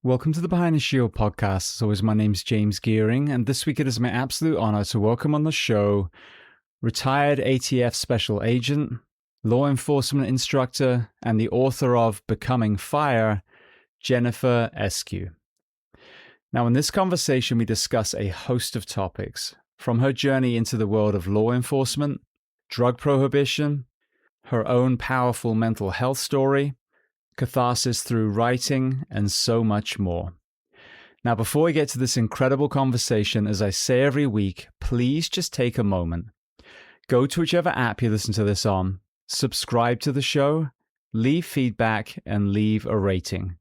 Welcome to the Behind the Shield podcast. As always, my name's James Gearing, and this week it is my absolute honor to welcome on the show retired ATF Special Agent, law enforcement instructor, and the author of Becoming Fire, Jennnifer Eskew. Now, in this conversation, we discuss a host of topics, from her journey into the world of law enforcement, drug prohibition, her own powerful mental health story, catharsis through writing, and so much more. Now, before we get to this incredible conversation, as I say every week, please just take a moment. Go to whichever app you listen to this on, subscribe to the show, leave feedback, and leave a rating.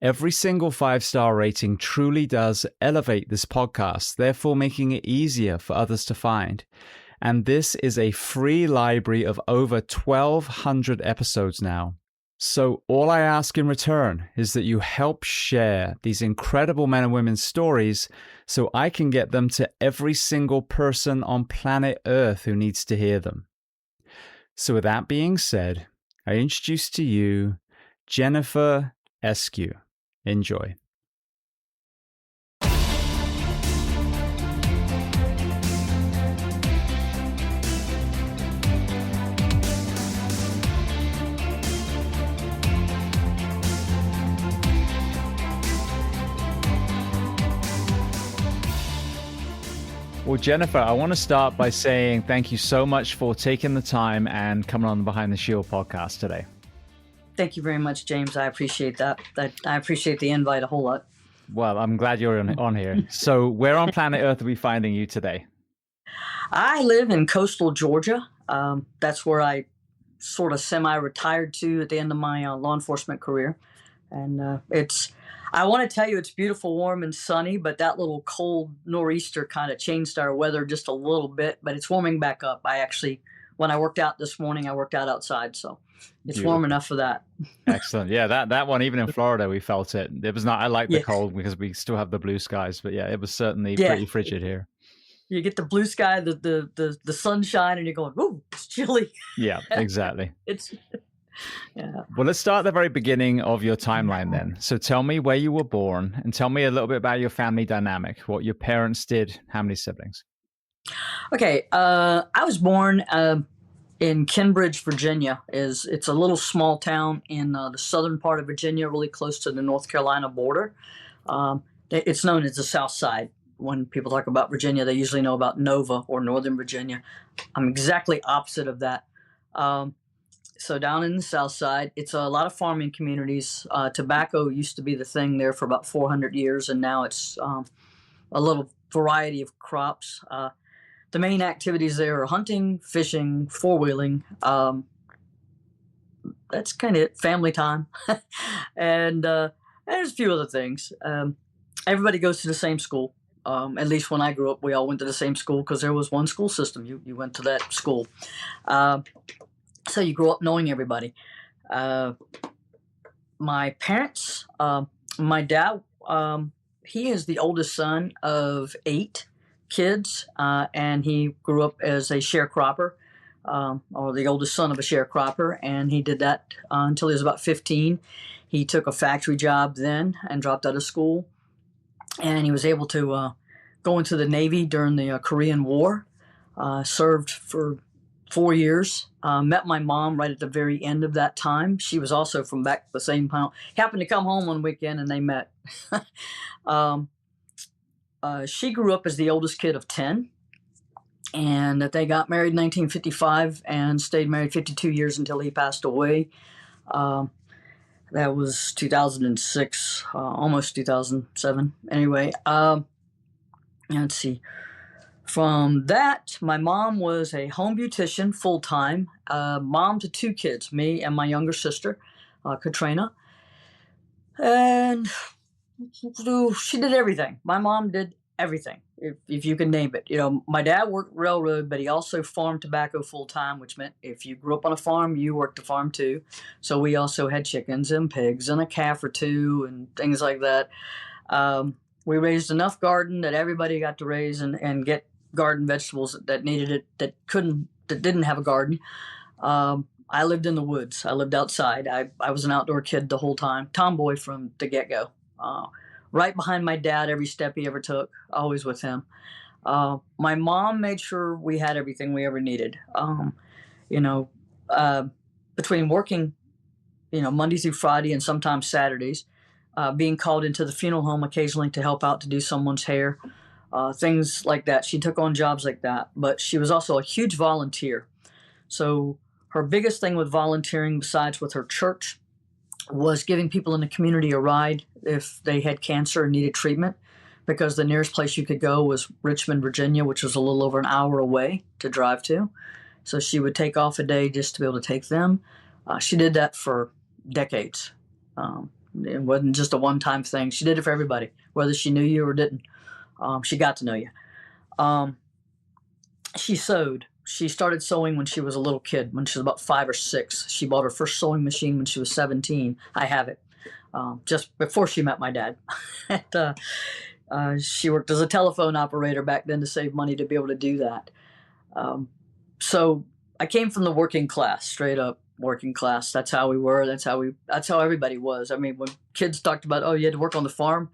Every single 5-star rating truly does elevate this podcast, therefore making it easier for others to find. And this is a free library of over 1,200 episodes now. So all I ask in return is that you help share these incredible men and women's stories so I can get them to every single person on planet Earth who needs to hear them. So with that being said, I introduce to you Jennnifer Eskew. Enjoy. Well, Jennnifer, I want to start by saying thank you so much for taking the time and coming on the Behind the Shield podcast today. Thank you very much, James. I appreciate that. I appreciate the invite a whole lot. Well, I'm glad you're on here. So where on planet Earth are we finding you today? I live in coastal Georgia. That's where I sort of semi-retired to at the end of my law enforcement career. And I want to tell you it's beautiful, warm, and sunny, but that little cold nor'easter kind of changed our weather just a little bit, but it's warming back up. When I worked out this morning, I worked out outside, so it's beautiful. Warm enough for that. Excellent. Yeah, that one, even in Florida, we felt it. It was not, I like the cold because we still have the blue skies, but yeah, it was certainly pretty frigid here. You get the blue sky, the sunshine, and you're going, ooh, it's chilly. Yeah, exactly. Yeah. Well, let's start at the very beginning of your timeline then. So tell me where you were born and tell me a little bit about your family dynamic, what your parents did, how many siblings. Okay. I was born in Kenbridge, Virginia. It's a little small town in the southern part of Virginia, really close to the North Carolina border. It's known as the South Side. When people talk about Virginia, they usually know about Nova or Northern Virginia. I'm exactly opposite of that. So down in the South Side, it's a lot of farming communities. Tobacco used to be the thing there for about 400 years, and now it's a little variety of crops. The main activities there are hunting, fishing, four-wheeling. That's kind of it, family time. And there's a few other things. Everybody goes to the same school. At least when I grew up, we all went to the same school because there was one school system. You went to that school. So you grow up knowing everybody. My parents, my dad, he is the oldest son of 8 kids, and he grew up as a sharecropper, or the oldest son of a sharecropper, and he did that until he was about 15. He took a factory job then and dropped out of school, and he was able to go into the Navy during the Korean War, served for 4 years. Met my mom right at the very end of that time. She was also from back the same town. Happened to come home one weekend and they met. She grew up as the oldest kid of 10, and that they got married in 1955 and stayed married 52 years until he passed away. That was 2006, almost 2007. Anyway, let's see. From that, my mom was a home beautician full-time, mom to 2 kids, me and my younger sister, Katrina. And she did everything. My mom did everything, if you can name it. You know, my dad worked railroad, but he also farmed tobacco full-time, which meant if you grew up on a farm, you worked the farm too. So we also had chickens and pigs and a calf or 2 and things like that. We raised enough garden that everybody got to raise and get garden vegetables that needed it, that didn't have a garden. I lived in the woods. I lived outside. I was an outdoor kid the whole time, tomboy from the get-go. Right behind my dad, every step he ever took, always with him. My mom made sure we had everything we ever needed. You know, uh, between working, Monday through Friday and sometimes Saturdays, being called into the funeral home occasionally to help out to do someone's hair, things like that. She took on jobs like that, but she was also a huge volunteer. So her biggest thing with volunteering, besides with her church, was giving people in the community a ride if they had cancer and needed treatment, because the nearest place you could go was Richmond, Virginia, which was a little over an hour away to drive to. So she would take off a day just to be able to take them. She did that for decades. It wasn't just a one-time thing. She did it for everybody, whether she knew you or didn't. She got to know you. She sewed. She started sewing when she was a little kid, when she was about 5 or 6. She bought her first sewing machine when she was 17. I have it, just before she met my dad. She worked as a telephone operator back then to save money to be able to do that. So I came from the working class, straight up working class. That's how we were. That's how everybody was. I mean, when kids talked about, oh, you had to work on the farm,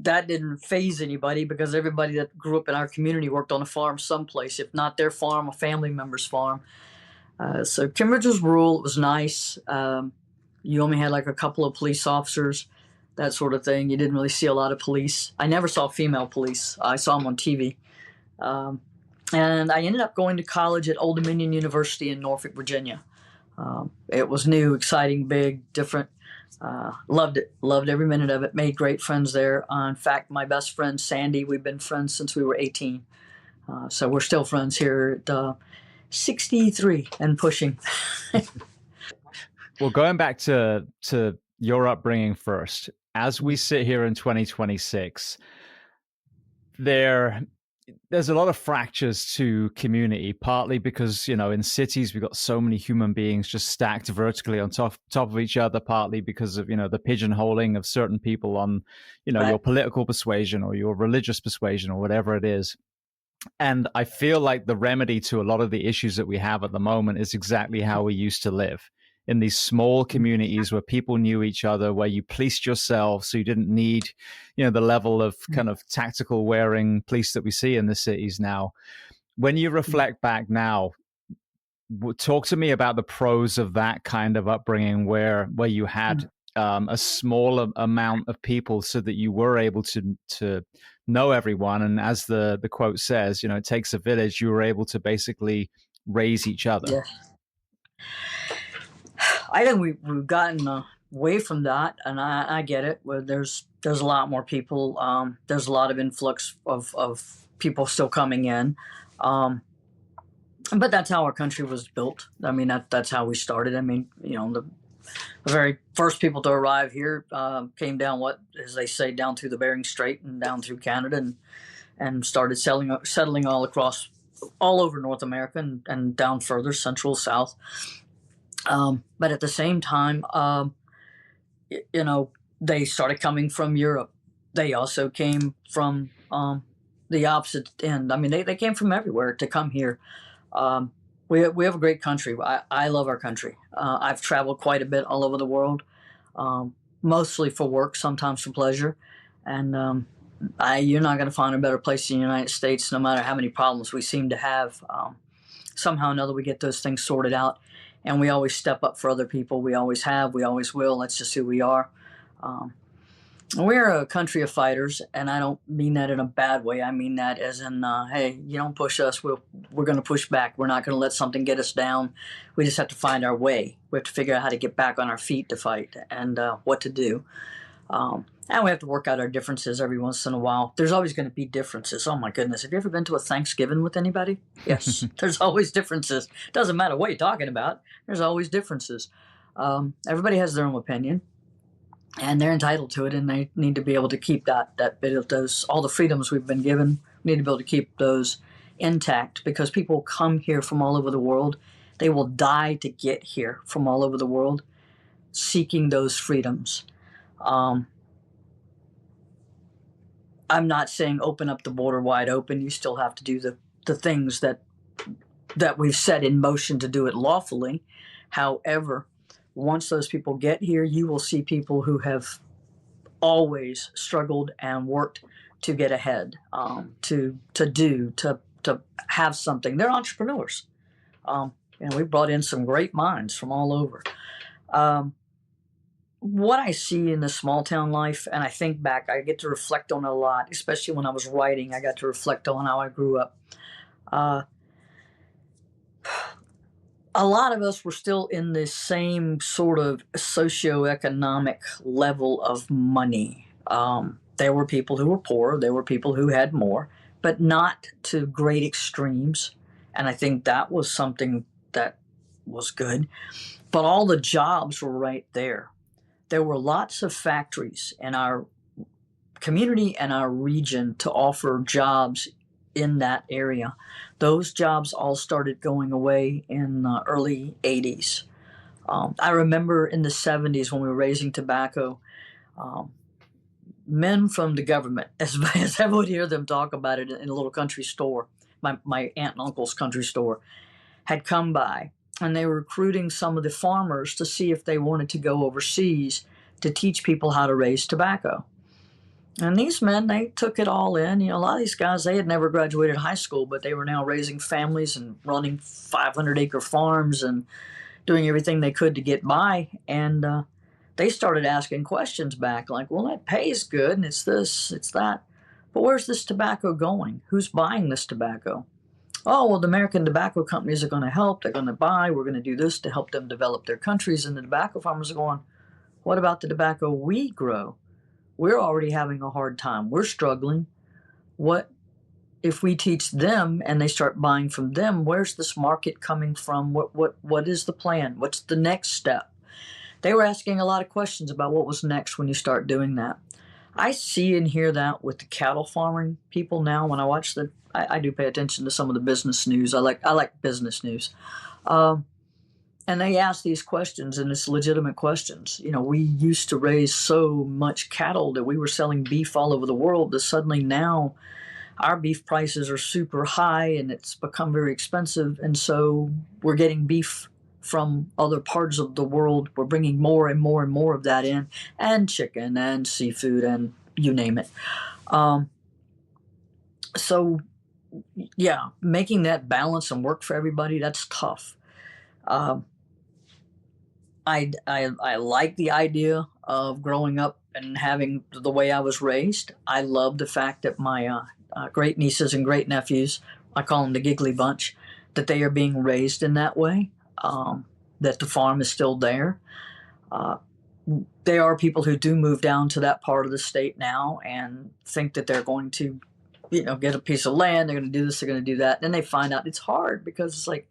that didn't faze anybody, because everybody that grew up in our community worked on a farm someplace, if not their farm, a family member's farm. So Cambridge was rural. It was nice. You only had like a couple of police officers, that sort of thing. You didn't really see a lot of police. I never saw female police. I saw them on TV. And I ended up going to college at Old Dominion University in Norfolk, Virginia. It was new, exciting, big, different. Loved it. Loved every minute of it. Made great friends there. In fact, my best friend, Sandy, we've been friends since we were 18. So we're still friends here at 63 and pushing. Well, going back to your upbringing first, as we sit here in 2026, there's a lot of fractures to community, partly because, in cities, we've got so many human beings just stacked vertically on top of each other, partly because of, the pigeonholing of certain people on, Right. your political persuasion or your religious persuasion or whatever it is. And I feel like the remedy to a lot of the issues that we have at the moment is exactly how we used to live, in these small communities where people knew each other, where you policed yourself, so you didn't need, the level of kind of tactical wearing police that we see in the cities now. When you reflect back now, talk to me about the pros of that kind of upbringing, where you had a small amount of people, so that you were able to know everyone. And as the quote says, it takes a village. You were able to basically raise each other. Yeah. I think we've gotten away from that, and I get it. Where there's a lot more people. There's a lot of influx of people still coming in, but that's how our country was built. I mean, that's how we started. I mean, the very first people to arrive here came down, as they say, down through the Bering Strait and down through Canada, and started settling all over North America and down further, central, south. But at the same time, they started coming from Europe. They also came from the opposite end. I mean, they came from everywhere to come here. We have a great country. I love our country. I've traveled quite a bit all over the world, mostly for work, sometimes for pleasure. And you're not going to find a better place in the United States, no matter how many problems we seem to have. Somehow or another, we get those things sorted out. And we always step up for other people. We always have. We always will. That's just who we are. We're a country of fighters, and I don't mean that in a bad way. I mean that as in, hey, you don't push us, we're going to push back. We're not going to let something get us down. We just have to find our way. We have to figure out how to get back on our feet to fight and what to do. And we have to work out our differences every once in a while. There's always going to be differences. Oh, my goodness. Have you ever been to a Thanksgiving with anybody? Yes, there's always differences. Doesn't matter what you're talking about. There's always differences. Everybody has their own opinion, and they're entitled to it, and they need to be able to keep that bit of those, all the freedoms we've been given. We need to be able to keep those intact, because people come here from all over the world. They will die to get here from all over the world, seeking those freedoms. I'm not saying open up the border wide open. You still have to do the things that we've set in motion to do it lawfully. However, once those people get here, you will see people who have always struggled and worked to get ahead, to have something. They're entrepreneurs. And we brought in some great minds from all over. What I see in the small town life, and I think back, I get to reflect on it a lot, especially when I was writing. I got to reflect on how I grew up. A lot of us were still in the same sort of socioeconomic level of money. There were people who were poor, there were people who had more, but not to great extremes. And I think that was something that was good. But all the jobs were right there. There were lots of factories in our community and our region to offer jobs in that area. Those jobs all started going away in the early 80s. I remember in the 70s when we were raising tobacco, men from the government, as I would hear them talk about it in a little country store, my aunt and uncle's country store, had come by, and they were recruiting some of the farmers to see if they wanted to go overseas to teach people how to raise tobacco. And these men, they took it all in. A lot of these guys, they had never graduated high school, but they were now raising families and running 500-acre farms and doing everything they could to get by. And they started asking questions back like, well, that pay is good, and it's this, it's that. But where's this tobacco going? Who's buying this tobacco? Oh, well, the American tobacco companies are going to help. They're going to buy. We're going to do this to help them develop their countries. And the tobacco farmers are going, what about the tobacco we grow? We're already having a hard time. We're struggling. What if we teach them and they start buying from them? Where's this market coming from? What is the plan? What's the next step? They were asking a lot of questions about what was next when you start doing that. I see and hear that with the cattle farming people now. When I watch I do pay attention to some of the business news. I like business news. And they ask these questions, and it's legitimate questions. We used to raise so much cattle that we were selling beef all over the world that suddenly now our beef prices are super high and it's become very expensive. And so we're getting beef from other parts of the world. We're bringing more and more and more of that in, and chicken and seafood and you name it. So, yeah, making that balance and work for everybody, that's tough. I like the idea of growing up and having the way I was raised. I love the fact that my great nieces and great nephews, I call them the giggly bunch, that they are being raised in that way, that the farm is still there. There are people who do move down to that part of the state now and think that they're going to, get a piece of land, they're going to do this, they're going to do that. Then they find out it's hard because it's like,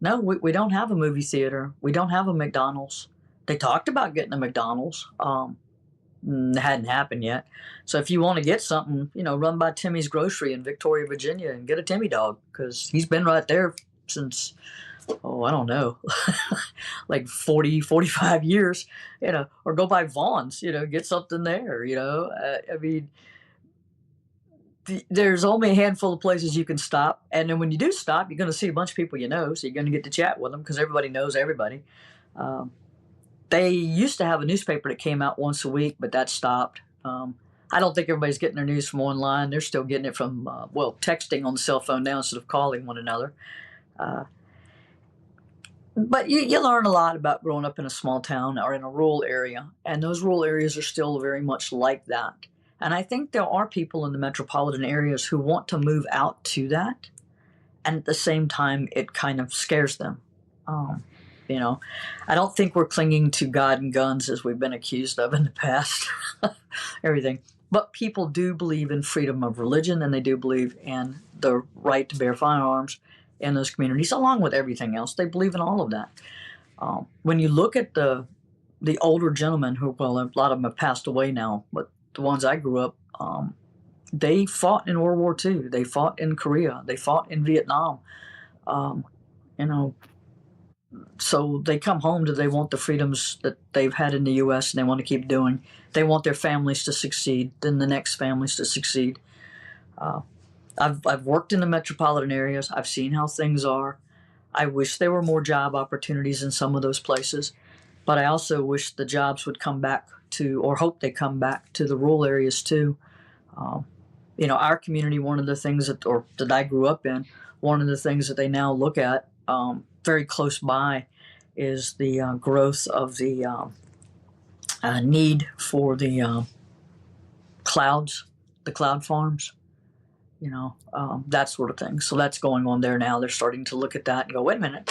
no, we don't have a movie theater. We don't have a McDonald's. They talked about getting a McDonald's. It hadn't happened yet. So if you want to get something, run by Timmy's Grocery in Victoria, Virginia and get a Timmy dog because he's been right there since, I don't know, like 40, 45 years, or go by Vaughn's, get something there, I mean, there's only a handful of places you can stop. And then when you do stop, you're going to see a bunch of people so you're going to get to chat with them because everybody knows everybody. They used to have a newspaper that came out once a week, but that stopped. I don't think everybody's getting their news from online. They're still getting it from, texting on the cell phone now instead of calling one another. But you learn a lot about growing up in a small town or in a rural area, and those rural areas are still very much like that. And I think there are people in the metropolitan areas who want to move out to that, and at the same time, it kind of scares them. I don't think we're clinging to God and guns as we've been accused of in the past, everything. But people do believe in freedom of religion, and they do believe in the right to bear firearms in those communities, along with everything else. They believe in all of that. When you look at the older gentlemen who, a lot of them have passed away now, but the ones I grew up, they fought in World War II. They fought in Korea. They fought in Vietnam. So they come home they want the freedoms that they've had in the U.S. and they want to keep doing. They want their families to succeed, then the next families to succeed. I've worked in the metropolitan areas. I've seen how things are. I wish there were more job opportunities in some of those places, but I also wish the jobs would come back back to, or hope they come back to the rural areas too. Our community, one of the things that I grew up in, one of the things that they now look at very close by is the growth of the need for the cloud farms, that sort of thing. So that's going on there now. They're starting to look at that and go, wait a minute,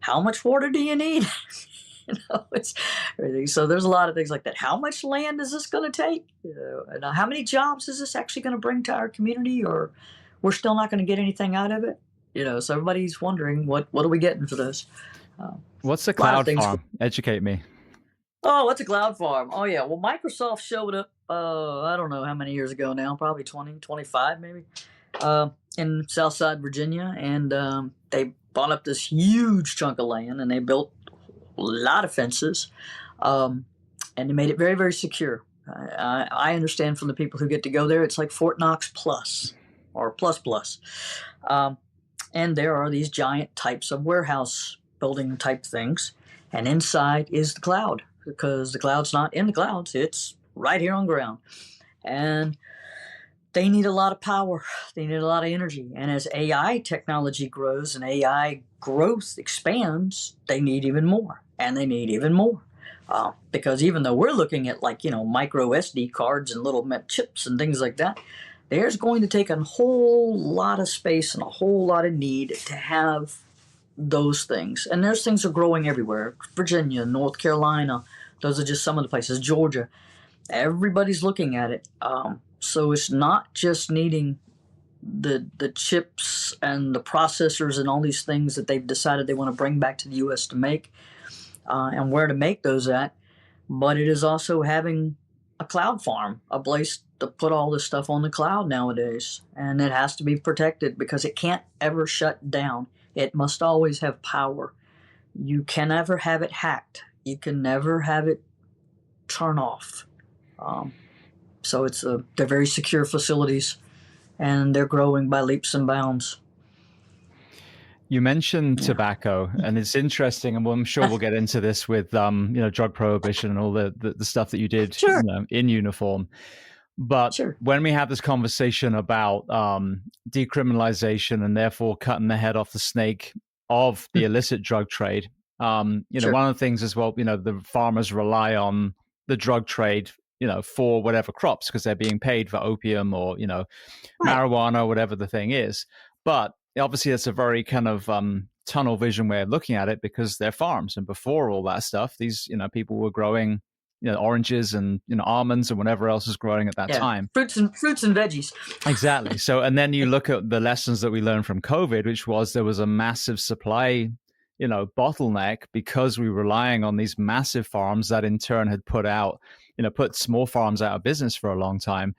how much water do you need? It's everything. So there's a lot of things like that. How much land is this going to take? And how many jobs is this actually going to bring to our community, or we're still not going to get anything out of it? So everybody's wondering what are we getting for this? What's a cloud farm? Educate me. Oh, what's a cloud farm? Oh, yeah. Well, Microsoft showed up, I don't know how many years ago now, probably 20, 25 maybe, in Southside Virginia. And they bought up this huge chunk of land, and they built a lot of fences, and they made it very, very secure. I understand from the people who get to go there, it's like Fort Knox plus, or plus plus. And there are these giant types of warehouse building type things. And inside is the cloud, because the cloud's not in the clouds. It's right here on ground. And they need a lot of power. They need a lot of energy. And as AI technology grows and AI growth expands, they need even more. And they need even more. Because even though we're looking at micro SD cards and little chips and things like that, there's going to take a whole lot of space and a whole lot of need to have those things. And those things are growing everywhere. Virginia, North Carolina, those are just some of the places. Georgia, everybody's looking at it. So it's not just needing the chips and the processors and all these things that they've decided they want to bring back to the U.S. to make, and where to make those at, but it is also having a cloud farm, a place to put all this stuff on the cloud nowadays. And it has to be protected because it can't ever shut down. It must always have power. You can never have it hacked. You can never have it turn off. So they're very secure facilities, and they're growing by leaps and bounds. You mentioned tobacco, and it's interesting, and I'm sure we'll get into this with drug prohibition and all the stuff that you did in uniform. But when we have this conversation about decriminalization and therefore cutting the head off the snake of the illicit drug trade, one of the things as well, the farmers rely on the drug trade, for whatever crops, because they're being paid for opium or, marijuana, whatever the thing is. But obviously that's a very kind of tunnel vision way of looking at it, because they're farms. And before all that stuff, these, people were growing, oranges and, almonds and whatever else is growing at that time. Fruits and veggies. Exactly. So, and then you look at the lessons that we learned from COVID, which was there was a massive supply, bottleneck, because we were relying on these massive farms that in turn had put small farms out of business for a long time.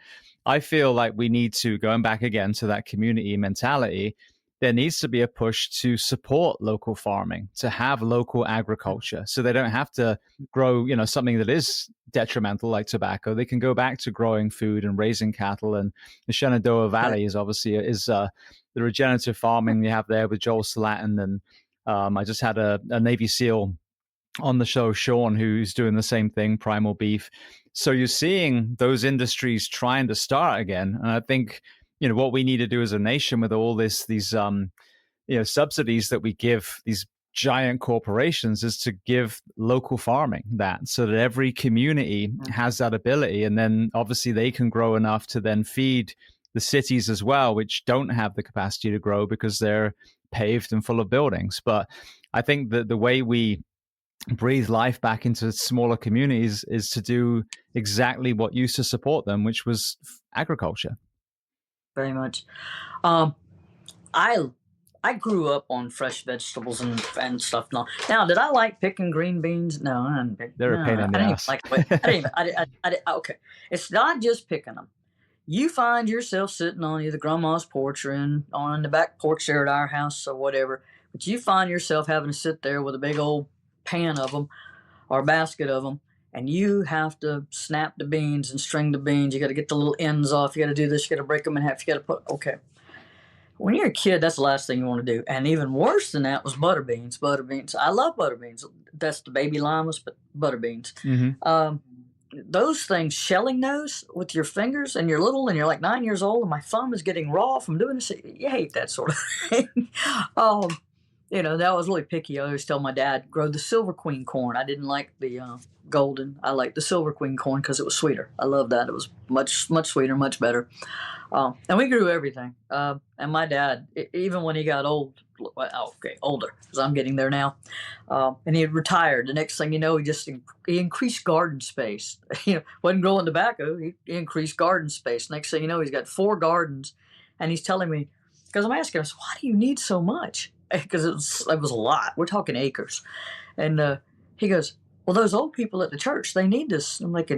I feel like we need to, going back again to that community mentality, there needs to be a push to support local farming, to have local agriculture, so they don't have to grow, something that is detrimental like tobacco. They can go back to growing food and raising cattle. And the Shenandoah Valley is obviously the regenerative farming you have there with Joel Salatin. And I just had a Navy SEAL on the show, Sean, who's doing the same thing, Primal Beef. So you're seeing those industries trying to start again. And I think, what we need to do as a nation with all these subsidies that we give these giant corporations is to give local farming that, so that every community has that ability. And then obviously they can grow enough to then feed the cities as well, which don't have the capacity to grow because they're paved and full of buildings. But I think that the way we breathe life back into smaller communities is to do exactly what used to support them, which was agriculture. Very much. I grew up on fresh vegetables and stuff. Now, did I like picking green beans? No, I didn't pick. They're a pain in the ass. Okay. It's not just picking them. You find yourself sitting on either grandma's porch or on the back porch there at our house or whatever, but you find yourself having to sit there with a big old pan of them or a basket of them, and you have to snap the beans and string the beans. You got to get the little ends off. You got to do this. You got to break them in half. You got to okay. When you're a kid, that's the last thing you want to do. And even worse than that was butter beans. Butter beans. I love butter beans. That's the baby llamas, but butter beans. Mm-hmm. those things, shelling those with your fingers, and you're like 9 years old, and my thumb is getting raw from doing this. You hate that sort of thing. um, that was really picky. I always tell my dad, grow the silver queen corn. I didn't like the golden. I liked the silver queen corn because it was sweeter. I loved that. It was much, much sweeter, much better. And we grew everything. And my dad, even when he got older, because I'm getting there now, and he had retired. The next thing you know, he increased garden space. Wasn't growing tobacco. He increased garden space. Next thing you know, he's got 4 gardens, and he's telling me, because I'm asking him, why do you need so much? Because it was a lot. We're talking acres. And he goes, well, those old people at the church, they need this. I'm like,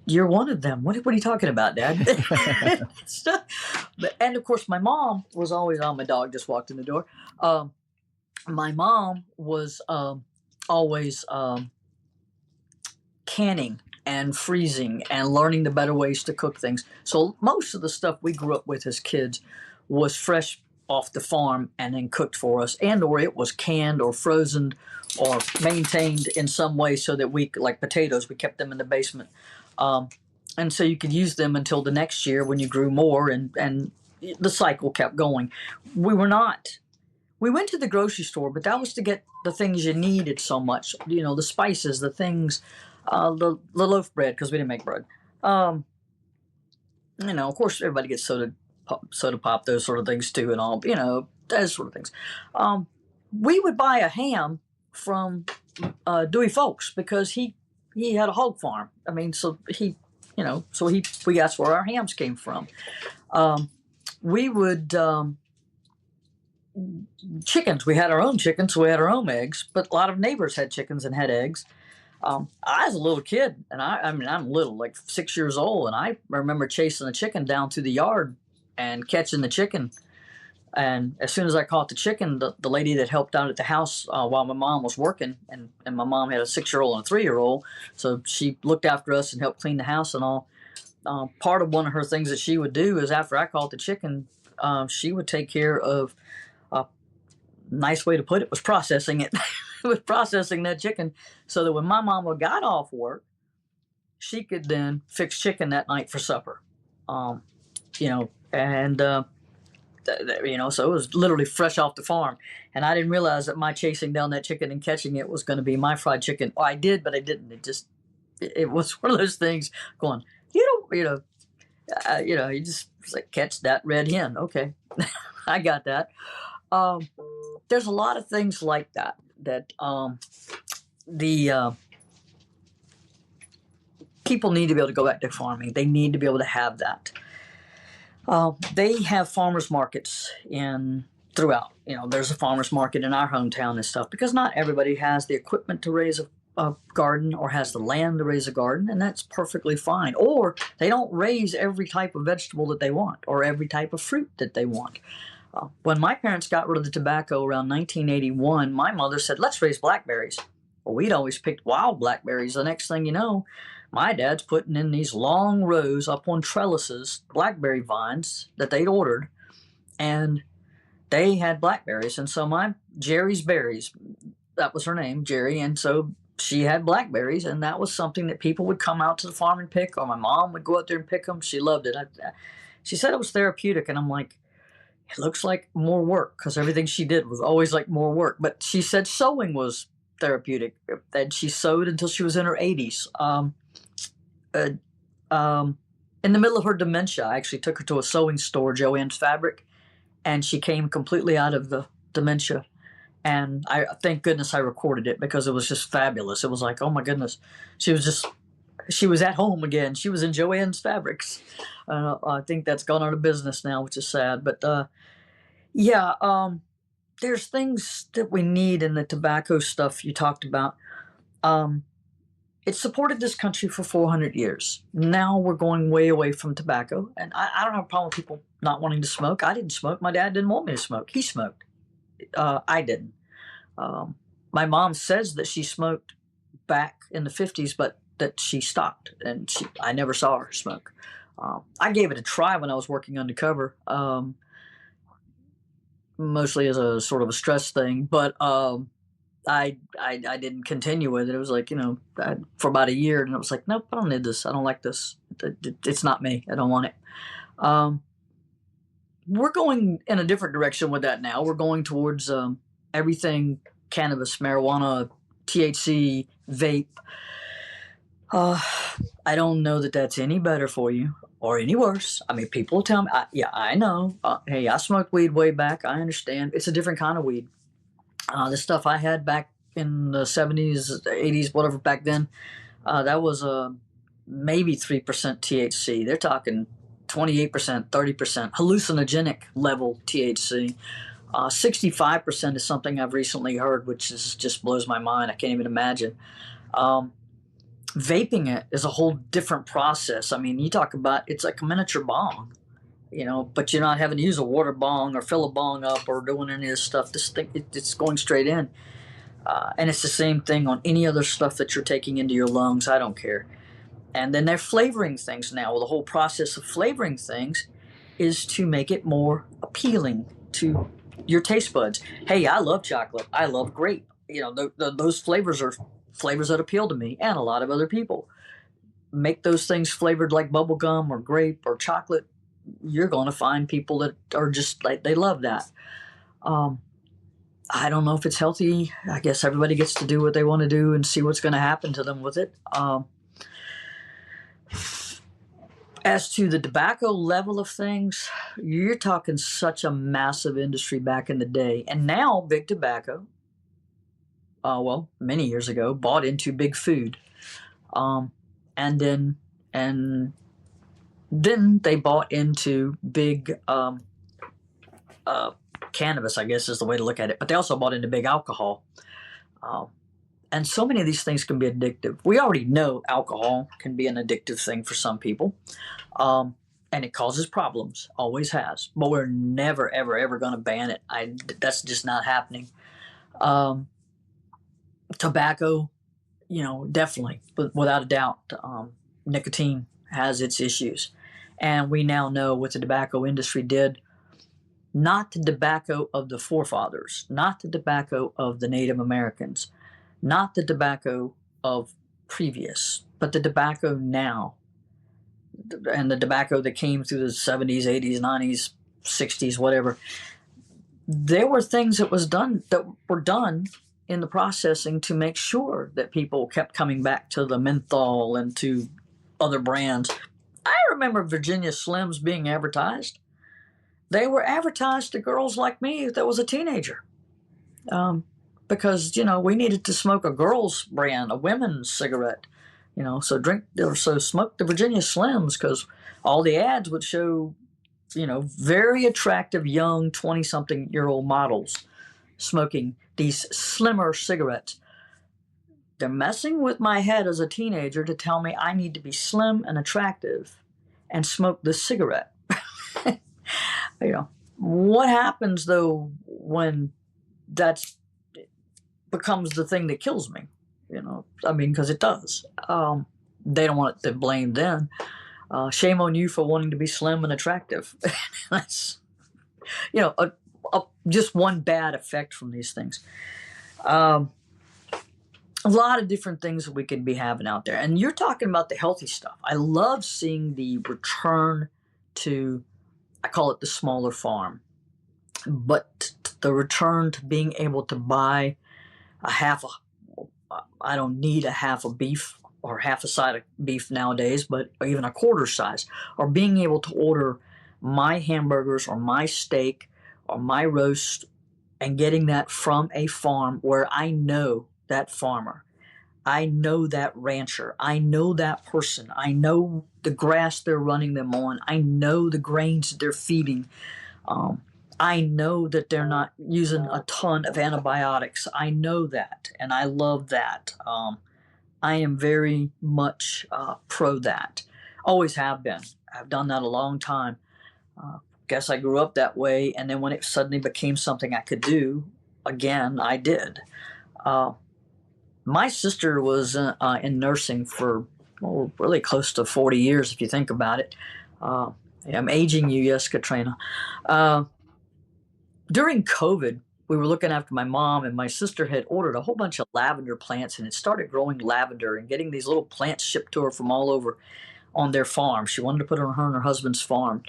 you're one of them. What are you talking about, Dad? And of course, my mom was always on. My dog just walked in the door. My mom was always canning and freezing and learning the better ways to cook things. So most of the stuff we grew up with as kids was fresh off the farm and then cooked for us, or it was canned or frozen or maintained in some way so that like potatoes, we kept them in the basement. And so you could use them until the next year when you grew more, and the cycle kept going. We went to the grocery store, but that was to get the things you needed so much, the spices, the things, the loaf bread, because we didn't make bread. Of course, everybody gets soda pop, those sort of things too, and all, those sort of things. We would buy a ham from Dewey Folks because he had a hog farm. I mean, so that's where our hams came from. We would chickens. We had our own chickens. We had our own eggs, but a lot of neighbors had chickens and had eggs. I was a little kid, and I'm little, like 6 years old, and I remember chasing a chicken down to the yard and catching the chicken. And as soon as I caught the chicken, the lady that helped out at the house while my mom was working, and my mom had a 6-year-old and a 3-year-old, so she looked after us and helped clean the house and all. Part of one of her things that she would do is after I caught the chicken, she would take care of, nice way to put it was processing it. Was processing that chicken so that when my mama got off work, she could then fix chicken that night for supper. So it was literally fresh off the farm. And I didn't realize that my chasing down that chicken and catching it was going to be my fried chicken. Oh, I did, but I didn't. It was one of those things going, you just like catch that red hen. Okay. I got that. There's a lot of things like that people need to be able to go back to farming. They need to be able to have that. They have farmers markets throughout. There's a farmers market in our hometown and stuff because not everybody has the equipment to raise a garden or has the land to raise a garden, and that's perfectly fine. Or they don't raise every type of vegetable that they want or every type of fruit that they want. When my parents got rid of the tobacco around 1981, my mother said, let's raise blackberries. Well, we'd always picked wild blackberries. The next thing you know, my dad's putting in these long rows up on trellises, blackberry vines that they'd ordered, and they had blackberries. And so Jerry's Berries, that was her name, Jerry, and so she had blackberries, and that was something that people would come out to the farm and pick, or my mom would go out there and pick them. She loved it. She said it was therapeutic, and I'm like, it looks like more work, because everything she did was always like more work. But she said sewing was therapeutic, and she sewed until she was in her 80s. In the middle of her dementia, I actually took her to a sewing store, Joann's Fabric, and she came completely out of the dementia. And I thank goodness I recorded it because it was just fabulous. It was like, oh my goodness, she was at home again. She was in Joann's Fabrics. I think that's gone out of business now, which is sad. But there's things that we need in the tobacco stuff you talked about. It supported this country for 400 years. Now we're going way away from tobacco. And I don't have a problem with people not wanting to smoke. I didn't smoke. My dad didn't want me to smoke. He smoked. I didn't. My mom says that she smoked back in the 50s, but that she stopped. And I never saw her smoke. I gave it a try when I was working undercover, mostly as a sort of a stress thing. But I didn't continue with it. It was like, for about a year, and it was like, nope, I don't need this. I don't like this. It's not me. I don't want it. We're going in a different direction with that now. We're going towards everything cannabis, marijuana, THC, vape. I don't know that that's any better for you or any worse. I mean, people tell me, I know. Hey, I smoked weed way back. I understand. It's a different kind of weed. The stuff I had back in the 70s, 80s, whatever, back then, that was maybe 3% THC. They're talking 28%, 30%, hallucinogenic level THC. 65% is something I've recently heard, which just blows my mind. I can't even imagine. Vaping it is a whole different process. I mean, you talk about, it's like a miniature bong, but you're not having to use a water bong or fill a bong up or doing any of this stuff. This thing, it's going straight in. And it's the same thing on any other stuff that you're taking into your lungs. I don't care. And then they're flavoring things now. Well, the whole process of flavoring things is to make it more appealing to your taste buds. Hey, I love chocolate. I love grape. Those flavors are flavors that appeal to me and a lot of other people. Make those things flavored like bubble gum or grape or chocolate. You're going to find people that are just like, they love that. I don't know if it's healthy. I guess everybody gets to do what they want to do and see what's going to happen to them with it. As to the tobacco level of things, you're talking such a massive industry back in the day. And now Big Tobacco, many years ago, bought into Big Food. And then they bought into Big Cannabis, I guess is the way to look at it. But they also bought into Big Alcohol. And so many of these things can be addictive. We already know alcohol can be an addictive thing for some people. And it causes problems, always has. But we're never, ever, ever going to ban it. That's just not happening. Tobacco, definitely, but without a doubt, nicotine has its issues. And we now know what the tobacco industry did. Not the tobacco of the forefathers, not the tobacco of the Native Americans, not the tobacco of previous, but the tobacco now. And the tobacco that came through the 70s, 80s, 90s, 60s, whatever. There were things that were done in the processing to make sure that people kept coming back to the menthol and to other brands. I remember Virginia Slims being advertised. They were advertised to girls like me that was a teenager. Because, we needed to smoke a girl's brand, a women's cigarette. So smoke the Virginia Slims, because all the ads would show, very attractive young 20-something-year-old models smoking these slimmer cigarettes. They're messing with my head as a teenager to tell me I need to be slim and attractive and smoke this cigarette. What happens though when that becomes the thing that kills me? Because it does. They don't want it to blame then. Shame on you for wanting to be slim and attractive. That's, just one bad effect from these things. A lot of different things that we could be having out there. And you're talking about the healthy stuff. I love seeing the return to, I call it the smaller farm, but the return to being able to buy I don't need a half a beef or half a side of beef nowadays, but even a quarter size, or being able to order my hamburgers or my steak or my roast and getting that from a farm where I know that farmer. I know that rancher. I know that person. I know the grass they're running them on. I know the grains they're feeding. I know that they're not using a ton of antibiotics. I know that, and I love that. I am very much pro that. Always have been. I've done that a long time. Guess I grew up that way, and then when it suddenly became something I could do, again, I did. My sister was in nursing for really close to 40 years, if you think about it. I'm aging you, yes, Katrina. During COVID, we were looking after my mom, and my sister had ordered a whole bunch of lavender plants and had started growing lavender and getting these little plants shipped to her from all over on their farm. She wanted to put it on her and her husband's farm.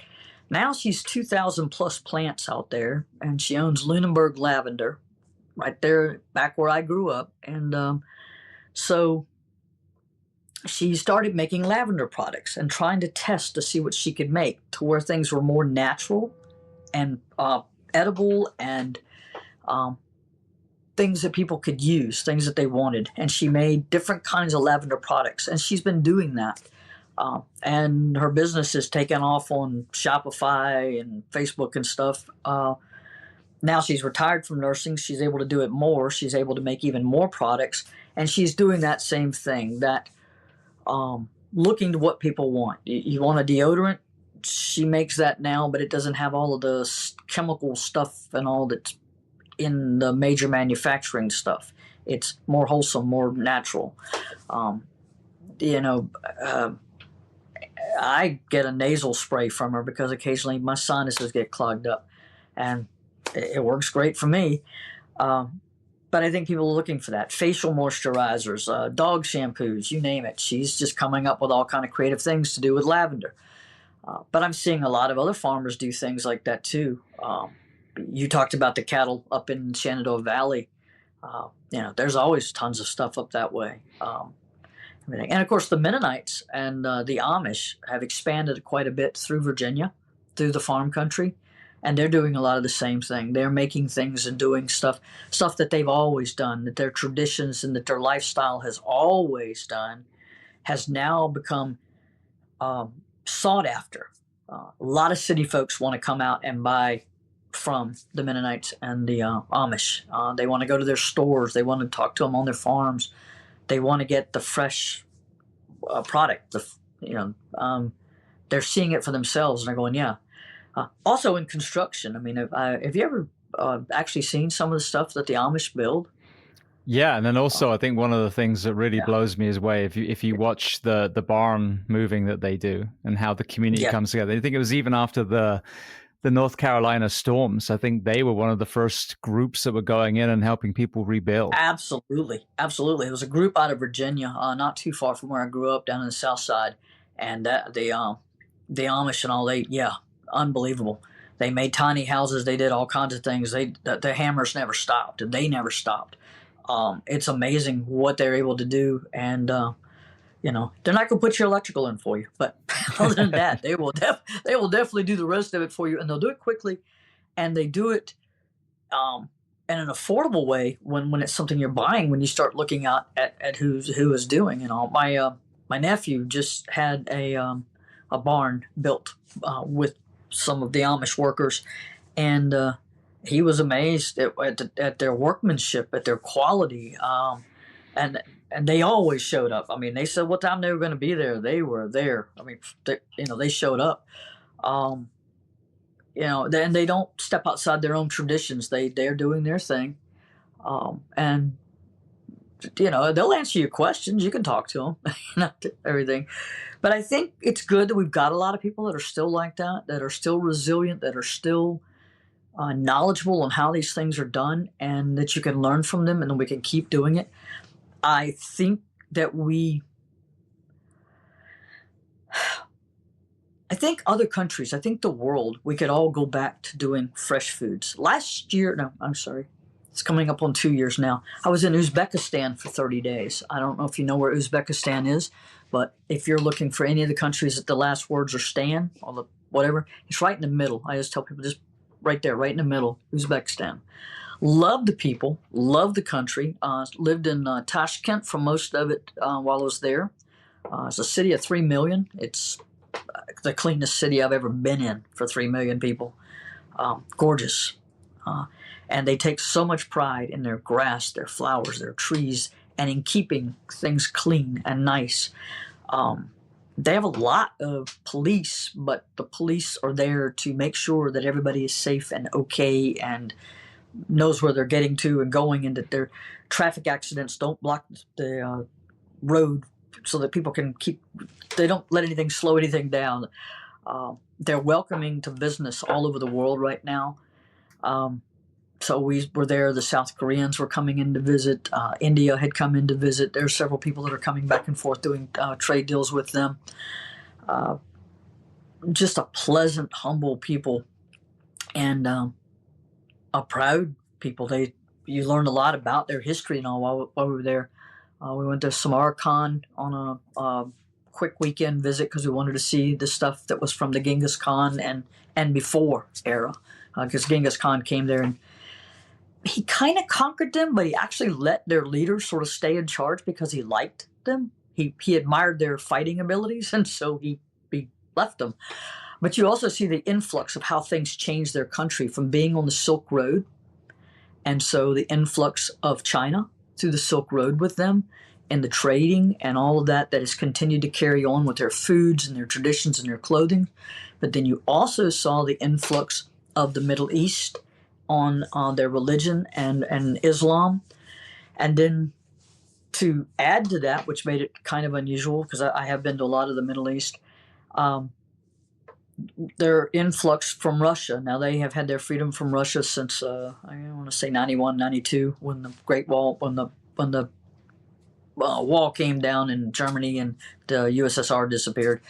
Now she's 2,000 plus plants out there, and she owns Lunenburg Lavender right there back where I grew up. And so she started making lavender products and trying to test to see what she could make to where things were more natural and edible and things that people could use, things that they wanted. And she made different kinds of lavender products, and she's been doing that. And her business has taken off on Shopify and Facebook and stuff. Now she's retired from nursing. She's able to do it more. She's able to make even more products. And she's doing that same thing, that looking to what people want. You want a deodorant? She makes that now, but it doesn't have all of the chemical stuff and all that's in the major manufacturing stuff. It's more wholesome, more natural. I get a nasal spray from her because occasionally my sinuses get clogged up, and it works great for me. But I think people are looking for that. Facial moisturizers, dog shampoos, you name it. She's just coming up with all kind of creative things to do with lavender. But I'm seeing a lot of other farmers do things like that too. You talked about the cattle up in Shenandoah Valley. There's always tons of stuff up that way. And of course, the Mennonites and the Amish have expanded quite a bit through Virginia, through the farm country, and they're doing a lot of the same thing. They're making things and doing stuff that they've always done, that their traditions and that their lifestyle has always done, has now become sought after. A lot of city folks want to come out and buy from the Mennonites and the Amish. They want to go to their stores. They want to talk to them on their farms. They want to get the fresh product. They're seeing it for themselves, and they're going, yeah. Also in construction, I mean, have you ever actually seen some of the stuff that the Amish build? Yeah, and then also I think one of the things that really blows me away, if you watch the barn moving that they do and how the community comes together. I think it was even after the North Carolina storms. I think they were one of the first groups that were going in and helping people rebuild. Absolutely. It was a group out of Virginia, not too far from where I grew up, down in the South Side, and the Amish and all, unbelievable. They made tiny houses. They did all kinds of things. The hammers never stopped, and they never stopped. It's amazing what they're able to do, and they're not going to put your electrical in for you, but other than that, they will definitely do the rest of it for you, and they'll do it quickly, and they do it in an affordable way when it's something you're buying. When you start looking out at who is doing, my nephew just had a barn built with some of the Amish workers, and he was amazed at their workmanship, at their quality, and they always showed up. I mean, they said what time they were going to be there. They were there. I mean, they showed up. And they don't step outside their own traditions. They're doing their thing, and they'll answer your questions. You can talk to them, not everything. But I think it's good that we've got a lot of people that are still like that are still resilient, that are still knowledgeable on how these things are done, and that you can learn from them, and then we can keep doing it. I think that other countries, I think the world, we could all go back to doing fresh foods. It's coming up on 2 years now. I was in Uzbekistan for 30 days. I don't know if you know where Uzbekistan is, but if you're looking for any of the countries that the last words are Stan or whatever, it's right in the middle. I just tell people, just right there, right in the middle, Uzbekistan. Love the people, love the country. Lived in Tashkent for most of it while I was there. It's a city of 3 million. It's the cleanest city I've ever been in for 3 million people. Gorgeous. And they take so much pride in their grass, their flowers, their trees, and in keeping things clean and nice. They have a lot of police, but the police are there to make sure that everybody is safe and okay and knows where they're getting to and going, and that their traffic accidents don't block the road, so that people can they don't let anything slow anything down. They're welcoming to business all over the world right now. so we were there. The South Koreans were coming in to visit. India had come in to visit. There's several people that are coming back and forth doing trade deals with them. Just a pleasant, humble people, and a proud people. You learned a lot about their history and all while we were there. We went to Samarkand on a quick weekend visit because we wanted to see the stuff that was from the Genghis Khan and before era. Because Genghis Khan came there and he kind of conquered them, but he actually let their leaders sort of stay in charge because he liked them. He admired their fighting abilities, and so he left them. But you also see the influx of how things changed their country from being on the Silk Road, and so the influx of China through the Silk Road with them, and the trading and all of that has continued to carry on with their foods and their traditions and their clothing. But then you also saw the influx of the Middle East on their religion and Islam. And then to add to that, which made it kind of unusual, because I have been to a lot of the Middle East, their influx from Russia. Now, they have had their freedom from Russia since, I want to say 91, 92, when the Great Wall, when the wall came down in Germany and the USSR disappeared.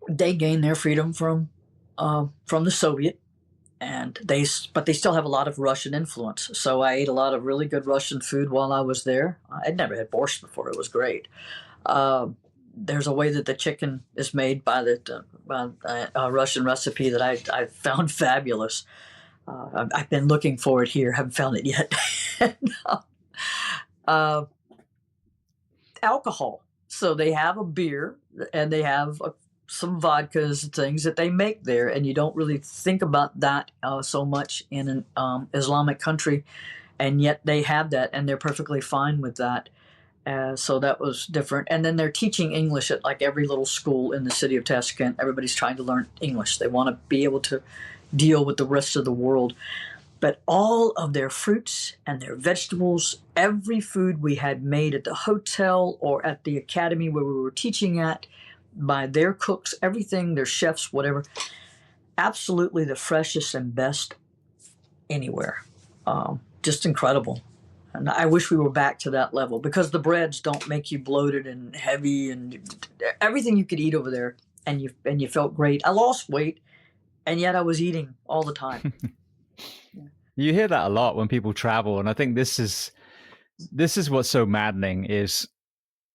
They gained their freedom from the Soviet, but they still have a lot of Russian influence. So I ate a lot of really good Russian food while I was there. I'd never had borscht before; it was great. There's a way that the chicken is made by a Russian recipe that I found fabulous. I've been looking for it here, haven't found it yet. Alcohol. So they have a beer and they have some vodkas and things that they make there, and you don't really think about that so much in an Islamic country, and yet they have that, and they're perfectly fine with that. So that was different. And then they're teaching English at like every little school in the city of Tashkent. Everybody's trying to learn English. They want to be able to deal with the rest of the world. But all of their fruits and their vegetables, every food we had made at the hotel or at the academy where we were teaching at, by their cooks, everything, their chefs, whatever, absolutely the freshest and best anywhere. Just incredible. And I wish we were back to that level, because the breads don't make you bloated and heavy, and everything you could eat over there, and you felt great. I lost weight, and yet I was eating all the time. You hear that a lot when people travel, and I think this is what's so maddening is,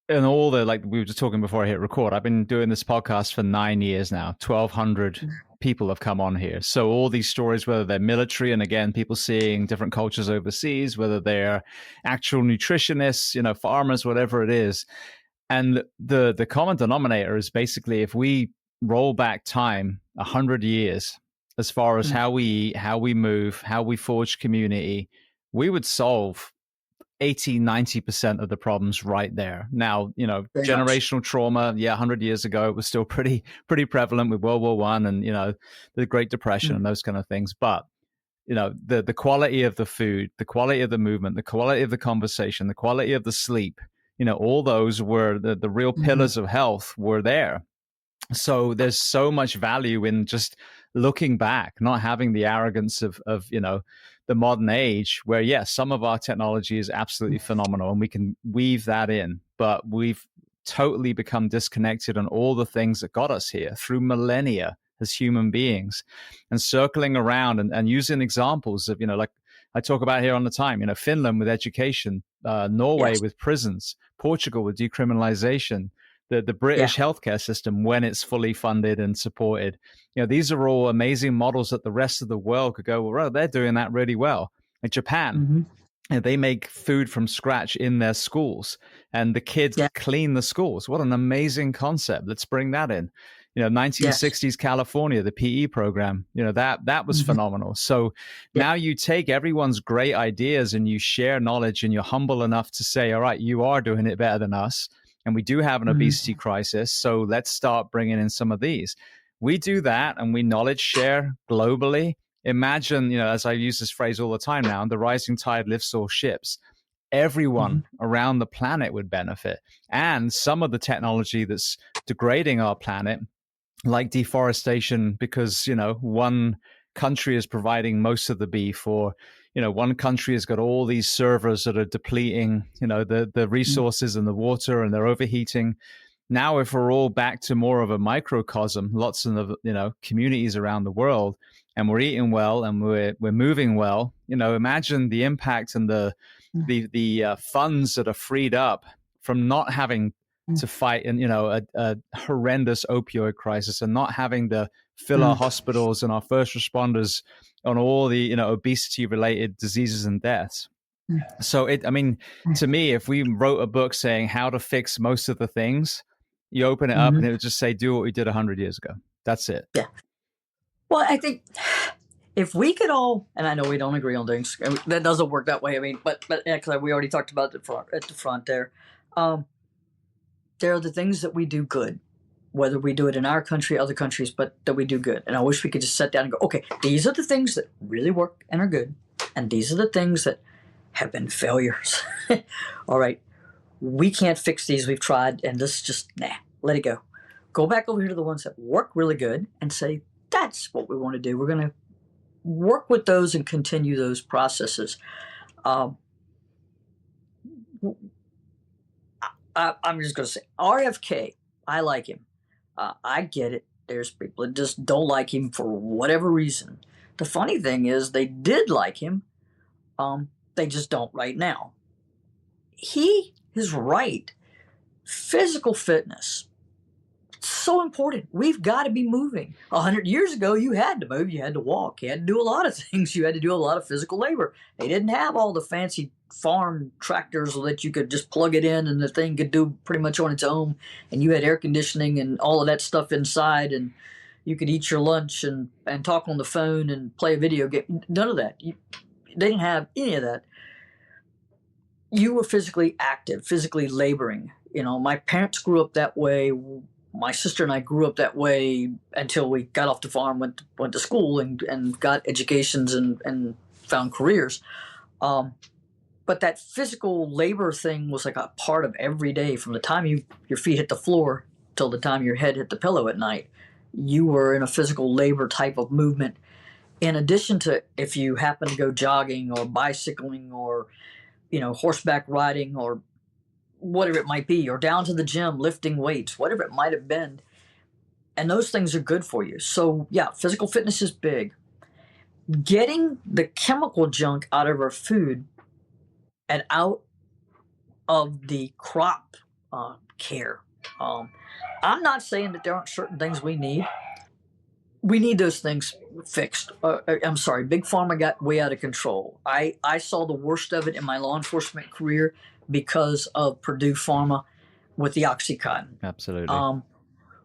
and all the, like we were just talking before I hit record, I've been doing this podcast for 9 years now. 1,200 people have come on here. So all these stories, whether they're military, and again, people seeing different cultures overseas, whether they're actual nutritionists, farmers, whatever it is. And the common denominator is basically, if we roll back time 100 years, as far as how we eat, how we move, how we forge community, we would solve 80-90% of the problems right there. Now, generational trauma, 100 years ago, it was still pretty prevalent with World War I and, the Great Depression and those kind of things. But, the quality of the food, the quality of the movement, the quality of the conversation, the quality of the sleep, all those were the real pillars of health were there. So there's so much value in just looking back, not having the arrogance of the modern age where, yes, some of our technology is absolutely phenomenal and we can weave that in, but we've totally become disconnected on all the things that got us here through millennia as human beings, and circling around and using examples of, like I talk about here on the time, Finland with education, Norway with prisons, Portugal with decriminalization, the British healthcare system when it's fully funded and supported. These are all amazing models that the rest of the world could go, well, they're doing that really well. Like Japan, they make food from scratch in their schools, and the kids clean the schools. What an amazing concept. Let's bring that in. 1960s California, the PE program, that was phenomenal. So now you take everyone's great ideas and you share knowledge, and you're humble enough to say, all right, you are doing it better than us. And we do have an obesity crisis, so let's start bringing in some of these. We do that, and we knowledge share globally. Imagine, as I use this phrase all the time now, the rising tide lifts all ships. Everyone around the planet would benefit. And some of the technology that's degrading our planet, like deforestation, because, one country is providing most of the beef, or one country has got all these servers that are depleting the resources and the water, and they're overheating. Now, if we're all back to more of a microcosm, lots of communities around the world, and we're eating well and we're moving well, imagine the impact and the funds that are freed up from not having to fight in a horrendous opioid crisis, and not having to fill our hospitals and our first responders on all the obesity related diseases and deaths. So to me, if we wrote a book saying how to fix most of the things, you open it up and it would just say, do what we did 100 years ago. That's it. Yeah. Well, I think if we could all, and I know we don't agree on things, that doesn't work that way. I mean, but because we already talked about it at the front there. There are the things that we do good, whether we do it in our country, other countries, but that we do good. And I wish we could just sit down and go, okay, these are the things that really work and are good, and these are the things that have been failures. All right, we can't fix these. We've tried, and this is just, let it go. Go back over here to the ones that work really good and say, that's what we want to do. We're going to work with those and continue those processes. I'm just going to say, RFK, I like him. I get it. There's people that just don't like him for whatever reason. The funny thing is they did like him. They just don't right now. He is right. Physical fitness, so important. We've got to be moving. 100 years ago, you had to move. You had to walk. You had to do a lot of things. You had to do a lot of physical labor. They didn't have all the fancy farm tractors so that you could just plug it in and the thing could do pretty much on its own. And you had air conditioning and all of that stuff inside, and you could eat your lunch and talk on the phone and play a video game. None of that. They didn't have any of that. You were physically active, physically laboring. My parents grew up that way. My sister and I grew up that way until we got off the farm, went to school and got educations and found careers. But that physical labor thing was like a part of every day, from the time your feet hit the floor till the time your head hit the pillow at night. You were in a physical labor type of movement. In addition to if you happen to go jogging or bicycling or horseback riding or whatever it might be, or down to the gym lifting weights, whatever it might have been. And those things are good for you. So yeah, physical fitness is big. Getting the chemical junk out of our food and out of the crop care. I'm not saying that there aren't certain things we need. We need those things fixed. I'm sorry, Big Pharma got way out of control. I saw the worst of it in my law enforcement career because of Purdue Pharma with the Oxycontin. Absolutely.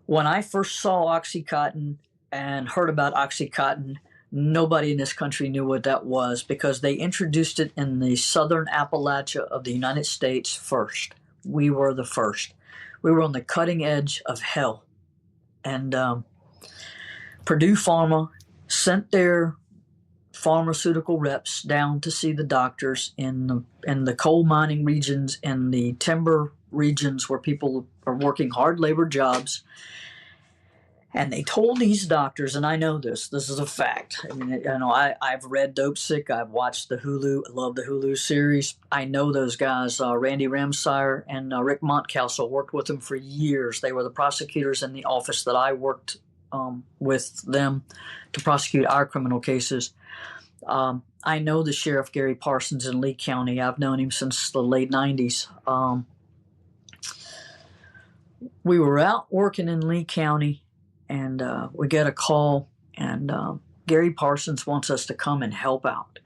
When I first saw Oxycontin and heard about Oxycontin, nobody in this country knew what that was because they introduced it in the southern Appalachia of the United States first. We were the first. We were on the cutting edge of hell. And Purdue Pharma sent their pharmaceutical reps down to see the doctors in the coal mining regions and the timber regions where people are working hard labor jobs. And they told these doctors, and I know this is a fact. I mean, I've read Dope Sick. I've watched the Hulu. I love the Hulu series. I know those guys, Randy Ramsire and Rick Montcalso, worked with them for years. They were the prosecutors in the office that I worked with them to prosecute our criminal cases. I know the Sheriff Gary Parsons in Lee County. I've known him since the late 90s. We were out working in Lee County, and we get a call, and Gary Parsons wants us to come and help out.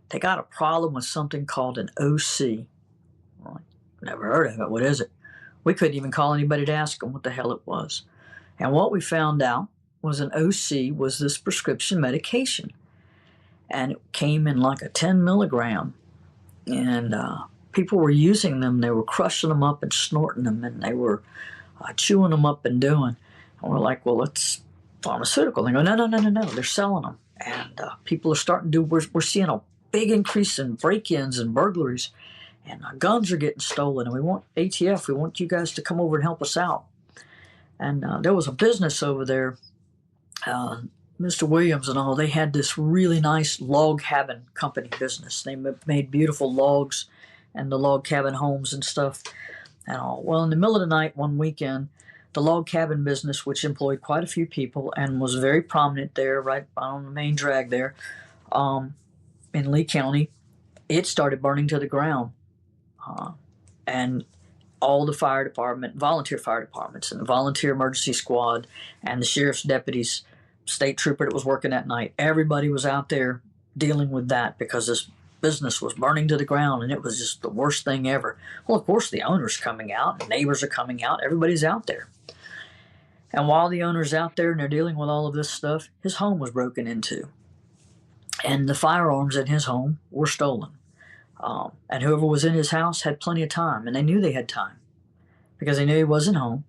They got a problem with something called an OC. Well, never heard of it. What is it? We couldn't even call anybody to ask them what the hell it was. And what we found out was an OC was this prescription medication. And it came in like a 10 milligram. And people were using them. They were crushing them up and snorting them, and they were chewing them up and doing. And we're like, well, it's pharmaceutical. They go, no, they're selling them. And people are starting to we're seeing a big increase in break-ins and burglaries. And our guns are getting stolen. And we want ATF, we want you guys to come over and help us out. And there was a business over there Mr. Williams and all, they had this really nice log cabin company business. They made beautiful logs and the log cabin homes and stuff and all. Well, in the middle of the night one weekend, the log cabin business, which employed quite a few people and was very prominent there, right on the main drag there, in Lee County, it started burning to the ground. And all the fire department, volunteer fire departments, and the volunteer emergency squad, and the sheriff's deputies, state trooper that was working that night, everybody was out there dealing with that because this business was burning to the ground, and it was just the worst thing ever. Well, of course, the owner's coming out, neighbors are coming out, everybody's out there. And while the owner's out there and they're dealing with all of this stuff, his home was broken into. And the firearms in his home were stolen. And whoever was in his house had plenty of time, and they knew they had time because they knew he wasn't home.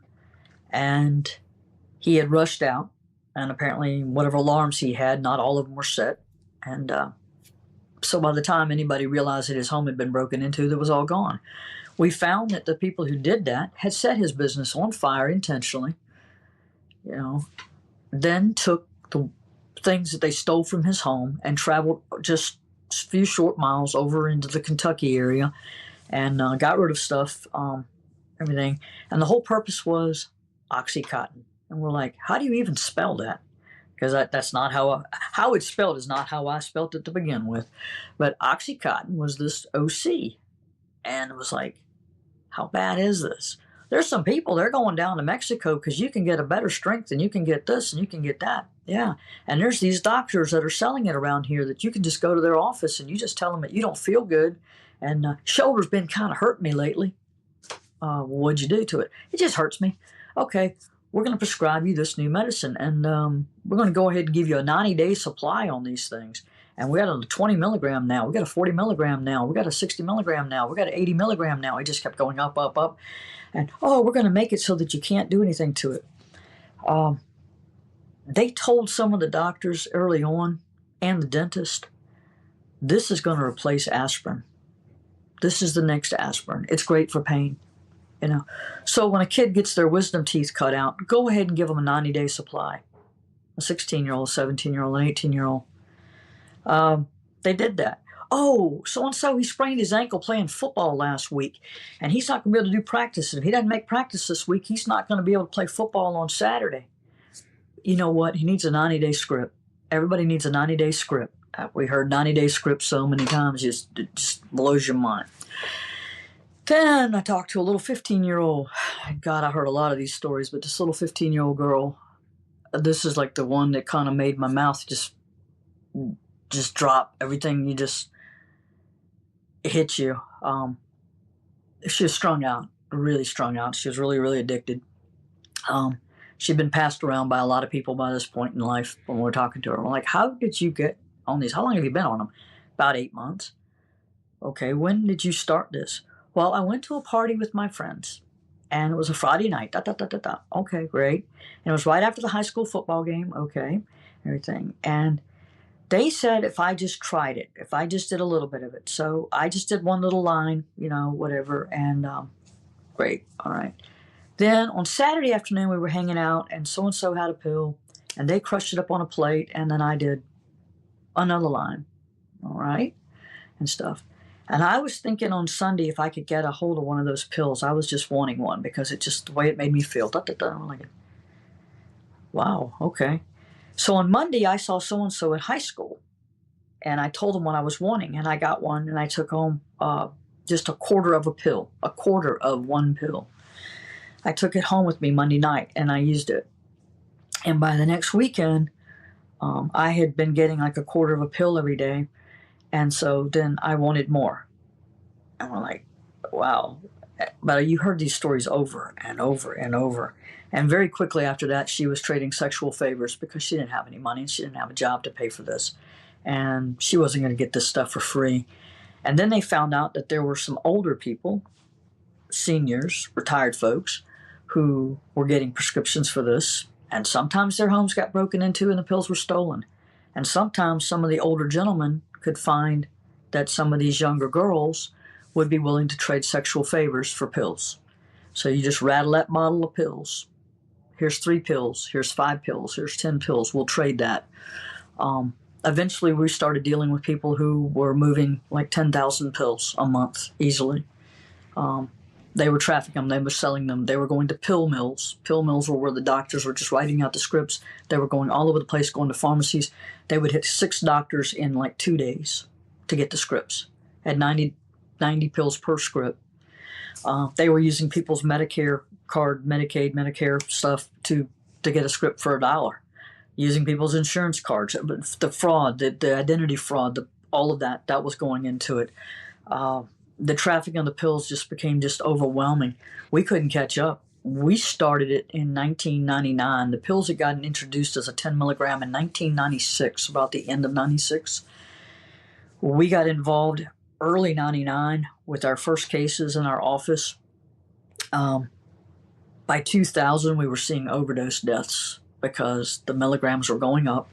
And he had rushed out, and apparently whatever alarms he had, not all of them were set. And so by the time anybody realized that his home had been broken into, that was all gone. We found that the people who did that had set his business on fire intentionally, then took the things that they stole from his home and traveled just a few short miles over into the Kentucky area and got rid of stuff, everything. And the whole purpose was Oxycontin. And we're like, how do you even spell that? Because that's not how it's spelled is not how I spelt it to begin with. But Oxycontin was this OC. And it was like, how bad is this? There's some people, they're going down to Mexico because you can get a better strength and you can get this and you can get that. Yeah. And there's these doctors that are selling it around here that you can just go to their office and you just tell them that you don't feel good. And shoulder's been kind of hurting me lately. What'd you do to it? It just hurts me. Okay, we're going to prescribe you this new medicine. And we're going to go ahead and give you a 90-day supply on these things. And we got a 20 milligram now. We got a 40 milligram now. We got a 60 milligram now. We got an 80 milligram now. It just kept going up, up, up. And, we're going to make it so that you can't do anything to it. They told some of the doctors early on and the dentist, this is going to replace aspirin. This is the next aspirin. It's great for pain. So when a kid gets their wisdom teeth cut out, go ahead and give them a 90-day supply. A 16-year-old, 17-year-old, an 18-year-old. They did that. So-and-so, he sprained his ankle playing football last week, and he's not going to be able to do practice. If he doesn't make practice this week, he's not going to be able to play football on Saturday. You know what? He needs a 90-day script. Everybody needs a 90-day script. We heard 90-day script so many times, it just blows your mind. Then I talked to a little 15-year-old. God, I heard a lot of these stories, but this little 15-year-old girl, this is like the one that kind of made my mouth just drop. Everything it hits you. She was strung out, really strung out. She was really, really addicted. She'd been passed around by a lot of people by this point in life when we were talking to her. We're like, how did you get on these? How long have you been on them? About 8 months. Okay, when did you start this? Well, I went to a party with my friends, and it was a Friday night. Okay, great. And it was right after the high school football game. Okay, everything. And they said if I just tried it, if I just did a little bit of it. So I just did one little line, whatever, and great, all right. Then on Saturday afternoon, we were hanging out, and so-and-so had a pill, and they crushed it up on a plate, and then I did another line, all right, and stuff. And I was thinking on Sunday if I could get a hold of one of those pills. I was just wanting one because it just, the way it made me feel. I'm like, wow, okay. So on Monday, I saw so-and-so at high school, and I told them what I was wanting, and I got one, and I took home just a quarter of one pill. I took it home with me Monday night, and I used it. And by the next weekend, I had been getting like a quarter of a pill every day, and so then I wanted more. And we're like, wow. But you heard these stories over and over and over. And very quickly after that, she was trading sexual favors because she didn't have any money and she didn't have a job to pay for this. And she wasn't going to get this stuff for free. And then they found out that there were some older people, seniors, retired folks, who were getting prescriptions for this. And sometimes their homes got broken into and the pills were stolen. And sometimes some of the older gentlemen could find that some of these younger girls would be willing to trade sexual favors for pills. So you just rattle that bottle of pills, Here's 3 pills. Here's 5 pills. Here's 10 pills. We'll trade that. Eventually, we started dealing with people who were moving like 10,000 pills a month easily. They were trafficking them. They were selling them. They were going to pill mills. Pill mills were where the doctors were just writing out the scripts. They were going all over the place, going to pharmacies. They would hit 6 doctors in like 2 days to get the scripts. At 90 pills per script. They were using people's Medicare card, Medicaid, Medicare stuff to get a script for $1. Using people's insurance cards, the fraud, the identity fraud, all of that was going into it. The trafficking of the pills just became just overwhelming. We couldn't catch up. We started it in 1999. The pills had gotten introduced as a 10 milligram in 1996, about the end of 96. We got involved early 99 with our first cases in our office. By 2000, we were seeing overdose deaths because the milligrams were going up.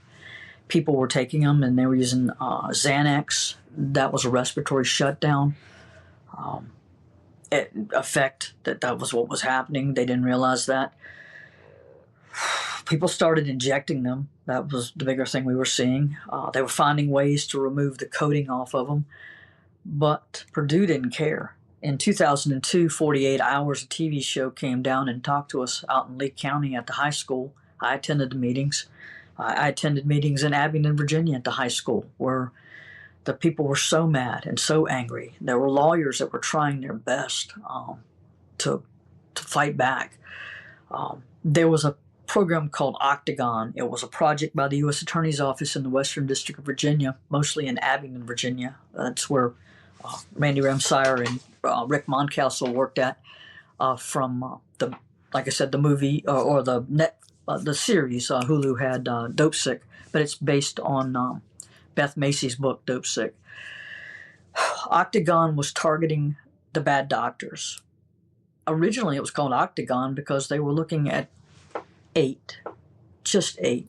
People were taking them and they were using Xanax. That was a respiratory shutdown effect. That was what was happening. They didn't realize that. People started injecting them. That was the bigger thing we were seeing. They were finding ways to remove the coating off of them. But Purdue didn't care. In 2002, 48 Hours, a TV show, came down and talked to us out in Lee County at the high school. I attended the meetings. I attended meetings in Abingdon, Virginia at the high school where the people were so mad and so angry. There were lawyers that were trying their best to fight back. There was a program called Octagon. It was a project by the U.S. Attorney's Office in the Western District of Virginia, mostly in Abingdon, Virginia. That's where Randy Ramsire and Rick Moncastle worked at from like I said, the movie or the series Hulu had Dope Sick, but it's based on Beth Macy's book Dope Sick. Octagon was targeting the bad doctors. Originally, it was called Octagon because they were looking at 8, just 8.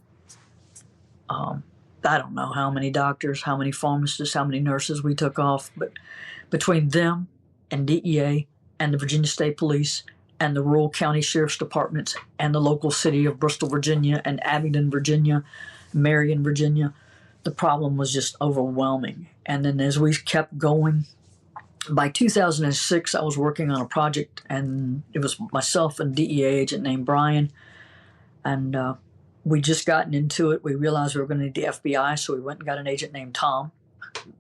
I don't know how many doctors, how many pharmacists, how many nurses we took off, but between them and DEA and the Virginia State Police and the rural county sheriff's departments and the local city of Bristol, Virginia and Abingdon, Virginia, Marion, Virginia, the problem was just overwhelming. And then as we kept going, by 2006, I was working on a project, and it was myself and a DEA agent named Brian, and we just gotten into it. We realized we were going to need the FBI, so we went and got an agent named Tom.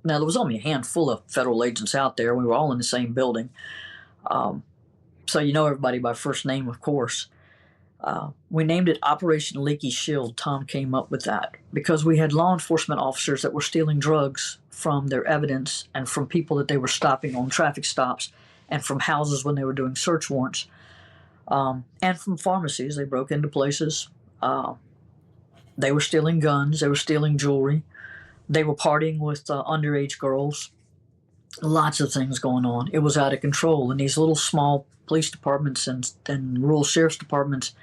Now, there was only a handful of federal agents out there. We were all in the same building. So you know everybody by first name, of course. We named it Operation Leaky Shield. Tom came up with that because we had law enforcement officers that were stealing drugs from their evidence and from people that they were stopping on traffic stops and from houses when they were doing search warrants and from pharmacies. They broke into places. They were stealing guns. They were stealing jewelry. They were partying with underage girls. Lots of things going on. It was out of control. And these little small police departments and rural sheriff's departments,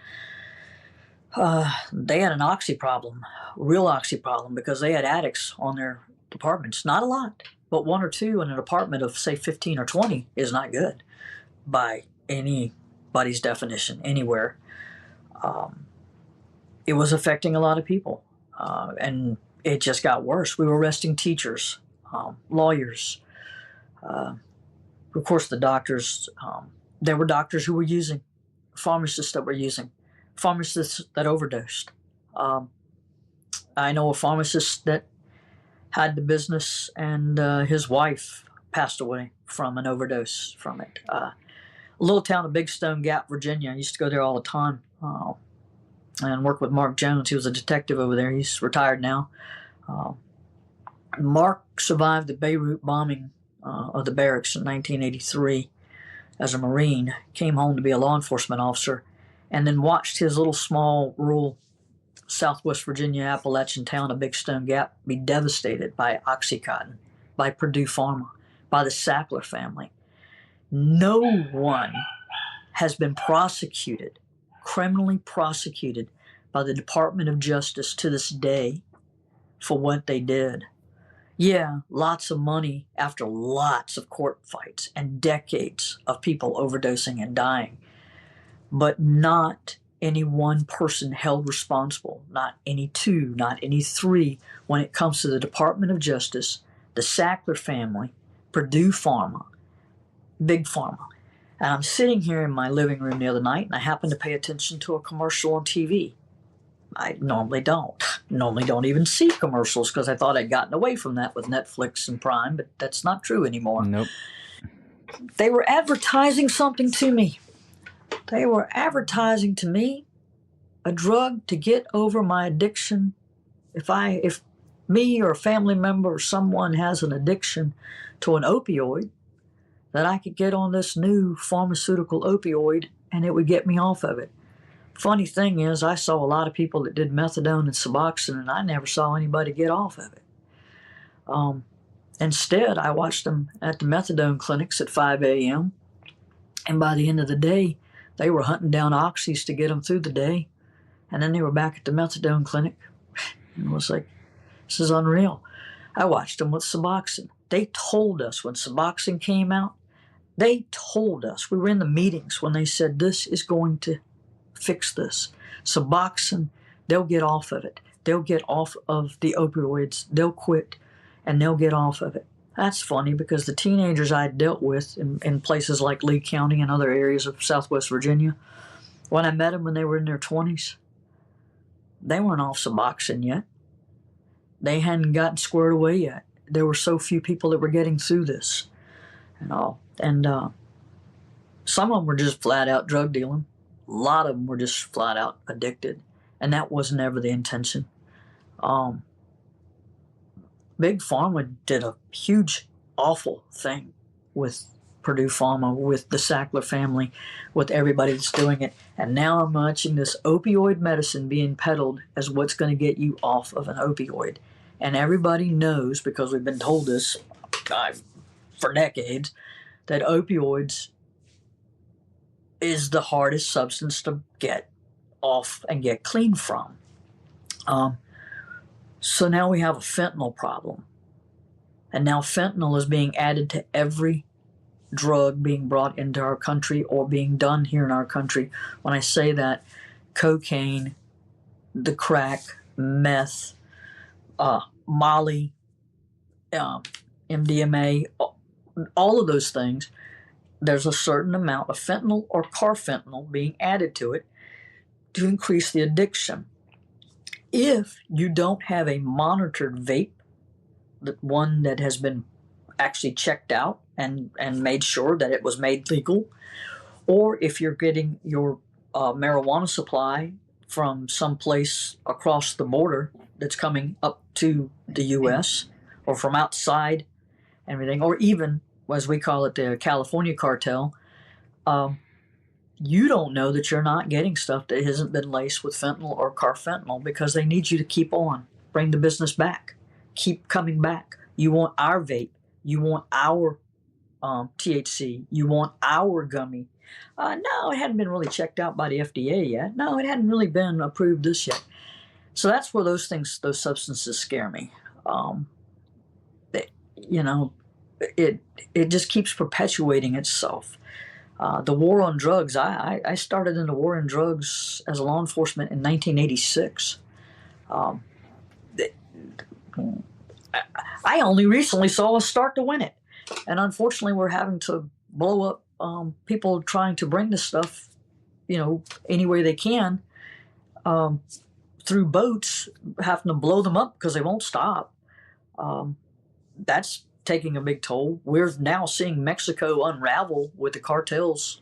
they had an oxy problem, real oxy problem, because they had addicts on their departments. Not a lot, but 1 or 2 in a department of, say, 15 or 20 is not good by anybody's definition anywhere. It was affecting a lot of people, and it just got worse. We were arresting teachers, lawyers, of course, the doctors. There were doctors who were using, pharmacists that were using, pharmacists that overdosed. I know a pharmacist that had the business, and his wife passed away from an overdose from it. A little town of Big Stone Gap, Virginia. I used to go there all the time and work with Mark Jones. He was a detective over there. He's retired now. Mark survived the Beirut bombing of the barracks in 1983 as a Marine, came home to be a law enforcement officer, and then watched his little small rural Southwest Virginia Appalachian town of Big Stone Gap be devastated by Oxycontin, by Purdue Pharma, by the Sackler family. No one has been prosecuted, criminally prosecuted by the Department of Justice to this day for what they did. Yeah, lots of money after lots of court fights and decades of people overdosing and dying, but not any one person held responsible, not any two, not any three, when it comes to the Department of Justice, the Sackler family, Purdue Pharma, Big Pharma. And I'm sitting here in my living room the other night, and I happened to pay attention to a commercial on TV. I normally don't even see commercials because I thought I'd gotten away from that with Netflix and Prime, but that's not true anymore. Nope. They were advertising something to me. They were advertising to me a drug to get over my addiction. If me or a family member or someone has an addiction to an opioid, that I could get on this new pharmaceutical opioid and it would get me off of it. Funny thing is, I saw a lot of people that did methadone and Suboxone, and I never saw anybody get off of it. Instead, I watched them at the methadone clinics at 5 a.m., and by the end of the day, they were hunting down oxys to get them through the day, and then they were back at the methadone clinic. And it was like, this is unreal. I watched them with Suboxone. They told us when Suboxone came out, they told us, we were in the meetings when they said, this is going to fix this. Suboxone, they'll get off of it. They'll get off of the opioids. They'll quit, and they'll get off of it. That's funny because the teenagers I dealt with in places like Lee County and other areas of Southwest Virginia, when I met them when they were in their 20s, they weren't off Suboxone yet. They hadn't gotten squared away yet. There were so few people that were getting through this and all. And some of them were just flat out drug dealing. A lot of them were just flat out addicted. And that was never the intention. Big Pharma did a huge, awful thing with Purdue Pharma, with the Sackler family, with everybody that's doing it. And now I'm watching this opioid medicine being peddled as what's going to get you off of an opioid. And everybody knows, because we've been told this for decades, that opioids is the hardest substance to get off and get clean from. So now we have a fentanyl problem. And now fentanyl is being added to every drug being brought into our country or being done here in our country. When I say that, cocaine, the crack, meth, Molly, MDMA, all of those things, there's a certain amount of fentanyl or carfentanil being added to it to increase the addiction. If you don't have a monitored vape, one that has been actually checked out and made sure that it was made legal, or if you're getting your marijuana supply from someplace across the border that's coming up to the U.S. or from outside, everything, or even, as we call it, the California cartel, you don't know that you're not getting stuff that hasn't been laced with fentanyl or carfentanil because they need you to keep on, bring the business back, keep coming back. You want our vape, you want our THC, you want our gummy. No, it hadn't been really checked out by the FDA yet. No, it hadn't really been approved this yet. So that's where those substances scare me. It just keeps perpetuating itself. The war on drugs, I started in the war on drugs as a law enforcement in 1986. I only recently saw us start to win it. And unfortunately, we're having to blow up people trying to bring this stuff, any way they can, through boats, having to blow them up because they won't stop. That's taking a big toll. We're now seeing Mexico unravel with the cartels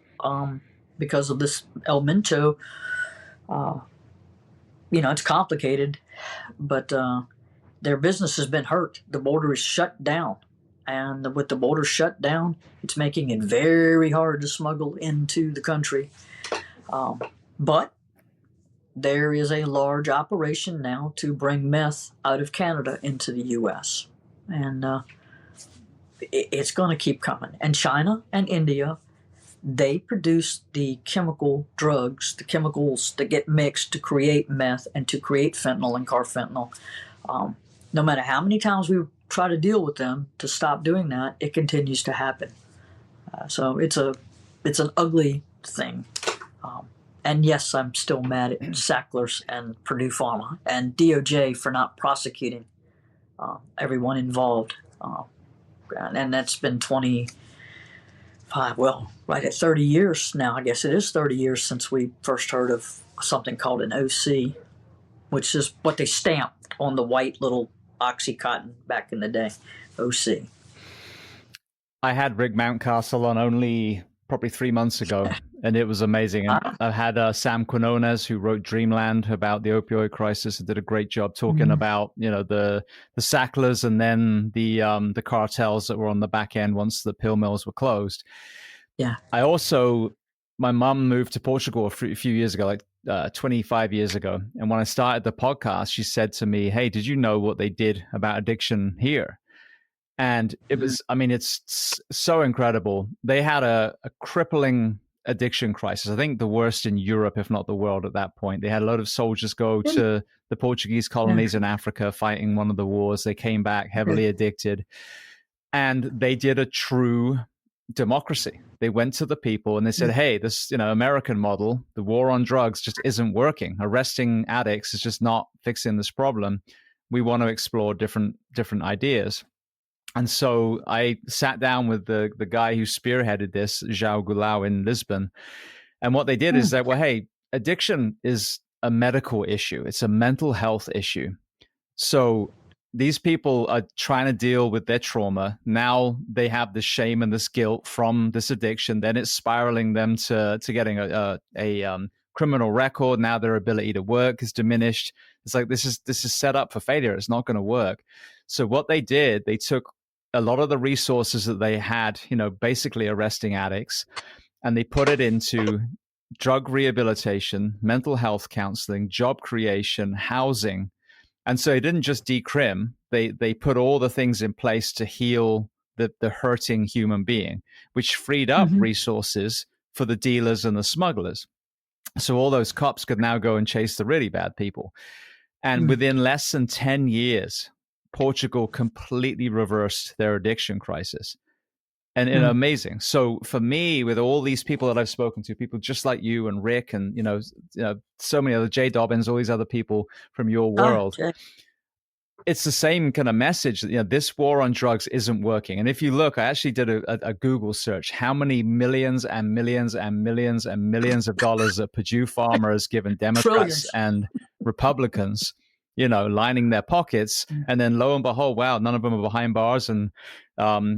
because of this El Mencho. It's complicated, but their business has been hurt. The border is shut down. And with the border shut down, it's making it very hard to smuggle into the country. But there is a large operation now to bring meth out of Canada into the U.S. And it's going to keep coming. And China and India, they produce the chemical drugs, the chemicals that get mixed to create meth and to create fentanyl and carfentanil. No matter how many times we try to deal with them to stop doing that, it continues to happen. So it's an ugly thing. And yes, I'm still mad at Sacklers and Purdue Pharma and DOJ for not prosecuting everyone involved. And that's been 25, well, right at 30 years now. I guess it is 30 years since we first heard of something called an OC, which is what they stamped on the white little Oxycontin back in the day, OC. I had Rick Mountcastle on only probably 3 months ago, and it was amazing. And I had Sam Quinones, who wrote Dreamland about the opioid crisis, and did a great job talking about, you know, the Sacklers and then the cartels that were on the back end once the pill mills were closed. Yeah. My mom moved to Portugal a few years ago, like 25 years ago. And when I started the podcast, she said to me, "Hey, did you know what they did about addiction here?" And it was, I mean, it's so incredible. They had a crippling addiction crisis. I think the worst in Europe, if not the world at that point. They had a lot of soldiers go to the Portuguese colonies in Africa fighting one of the wars. They came back heavily addicted. And they did a true democracy. They went to the people and they said, "Hey, this, you know, American model, the war on drugs just isn't working. Arresting addicts is just not fixing this problem. We want to explore different ideas." And so I sat down with the guy who spearheaded this, João Goulão, in Lisbon. And what they did is that, well, hey, addiction is a medical issue. It's a mental health issue. So these people are trying to deal with their trauma. Now they have this shame and this guilt from this addiction. Then it's spiraling them to getting a criminal record. Now their ability to work is diminished. It's like this is set up for failure. It's not going to work. So what they did, they took a lot of the resources that they had, you know, basically arresting addicts, and they put it into drug rehabilitation, mental health counseling, job creation, housing. And so they didn't just decrim, they put all the things in place to heal the hurting human being, which freed up resources for the dealers and the smugglers. So all those cops could now go and chase the really bad people. And within less than 10 years, Portugal completely reversed their addiction crisis. And amazing. So for me, with all these people that I've spoken to, people just like you and Rick and, you know, so many other, Jay Dobbins, all these other people from your world, it's the same kind of message that, you know, this war on drugs isn't working. And if you look, I actually did a Google search, how many millions and millions and millions and millions of dollars that Purdue Pharma has given Democrats and Republicans, you know, lining their pockets. And then lo and behold, wow, none of them are behind bars. And,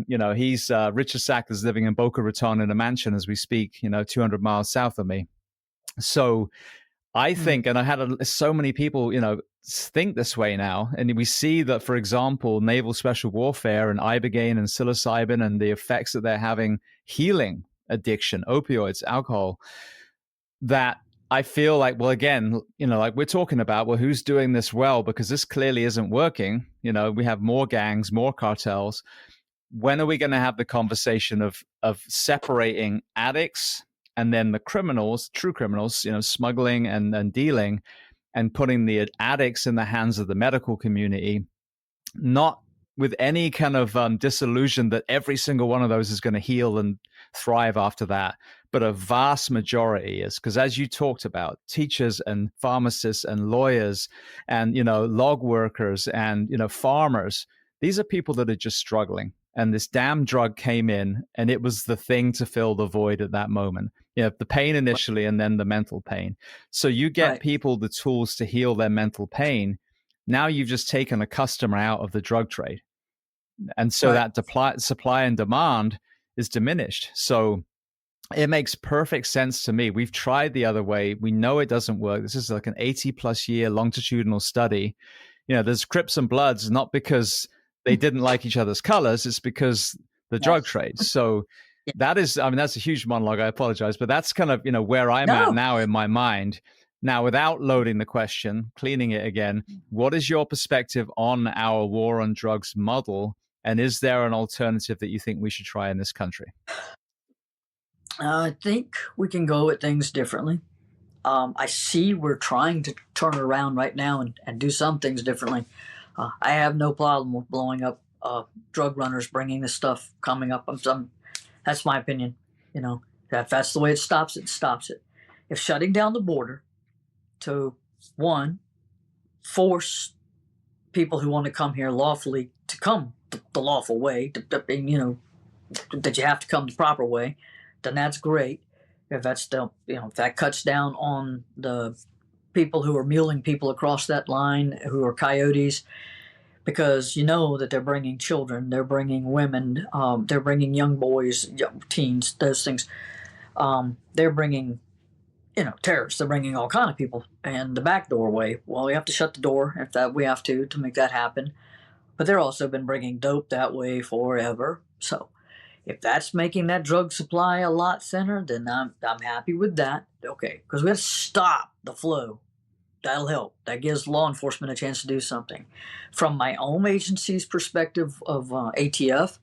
you know, he's Richard Sackler's living in Boca Raton in a mansion as we speak, you know, 200 miles south of me. So I think, and I had so many people, you know, think this way now. And we see that, for example, naval special warfare and ibogaine and psilocybin and the effects that they're having healing addiction, opioids, alcohol, that I feel like, well, again, you know, like we're talking about, well, who's doing this well? Because this clearly isn't working. You know, we have more gangs, more cartels. When are we going to have the conversation of separating addicts and then the criminals, true criminals, you know, smuggling and dealing, and putting the addicts in the hands of the medical community, not with any kind of disillusion that every single one of those is going to heal and thrive after that. But a vast majority is, because as you talked about, teachers and pharmacists and lawyers and, you know, log workers and, you know, farmers, these are people that are just struggling. And this damn drug came in and it was the thing to fill the void at that moment. You know, the pain initially and then the mental pain. So you get people the tools to heal their mental pain. Now you've just taken a customer out of the drug trade. And so that supply and demand is diminished. So it makes perfect sense to me. We've tried the other way. We know it doesn't work. This is like an 80+ year longitudinal study. You know, there's Crips and Bloods, not because they didn't like each other's colors. It's because the drug trade. So that is, I mean, that's a huge monologue. I apologize, but that's kind of, you know, where I'm at now in my mind. Now, without loading the question, cleaning it again, what is your perspective on our war on drugs model? And is there an alternative that you think we should try in this country? I think we can go at things differently. I see we're trying to turn around right now and do some things differently. I have no problem with blowing up drug runners, bringing this stuff coming up. That's my opinion. You know, if that's the way it stops, it stops it. if shutting down the border to, one, force people who want to come here lawfully to come the lawful way, that you have to come the proper way, then that's great. If if that cuts down on the people who are muling people across that line, who are coyotes, because that they're bringing children, they're bringing women, they're bringing young boys, young teens, those things. They're bringing, terrorists. They're bringing all kind of people. And the back doorway, well, we have to shut the door if that we have to make that happen. But they're also been bringing dope that way forever. So if that's making that drug supply a lot thinner, then I'm happy with that. Okay, because we have to stop the flow. That'll help. That gives law enforcement a chance to do something. From my own agency's perspective of ATF,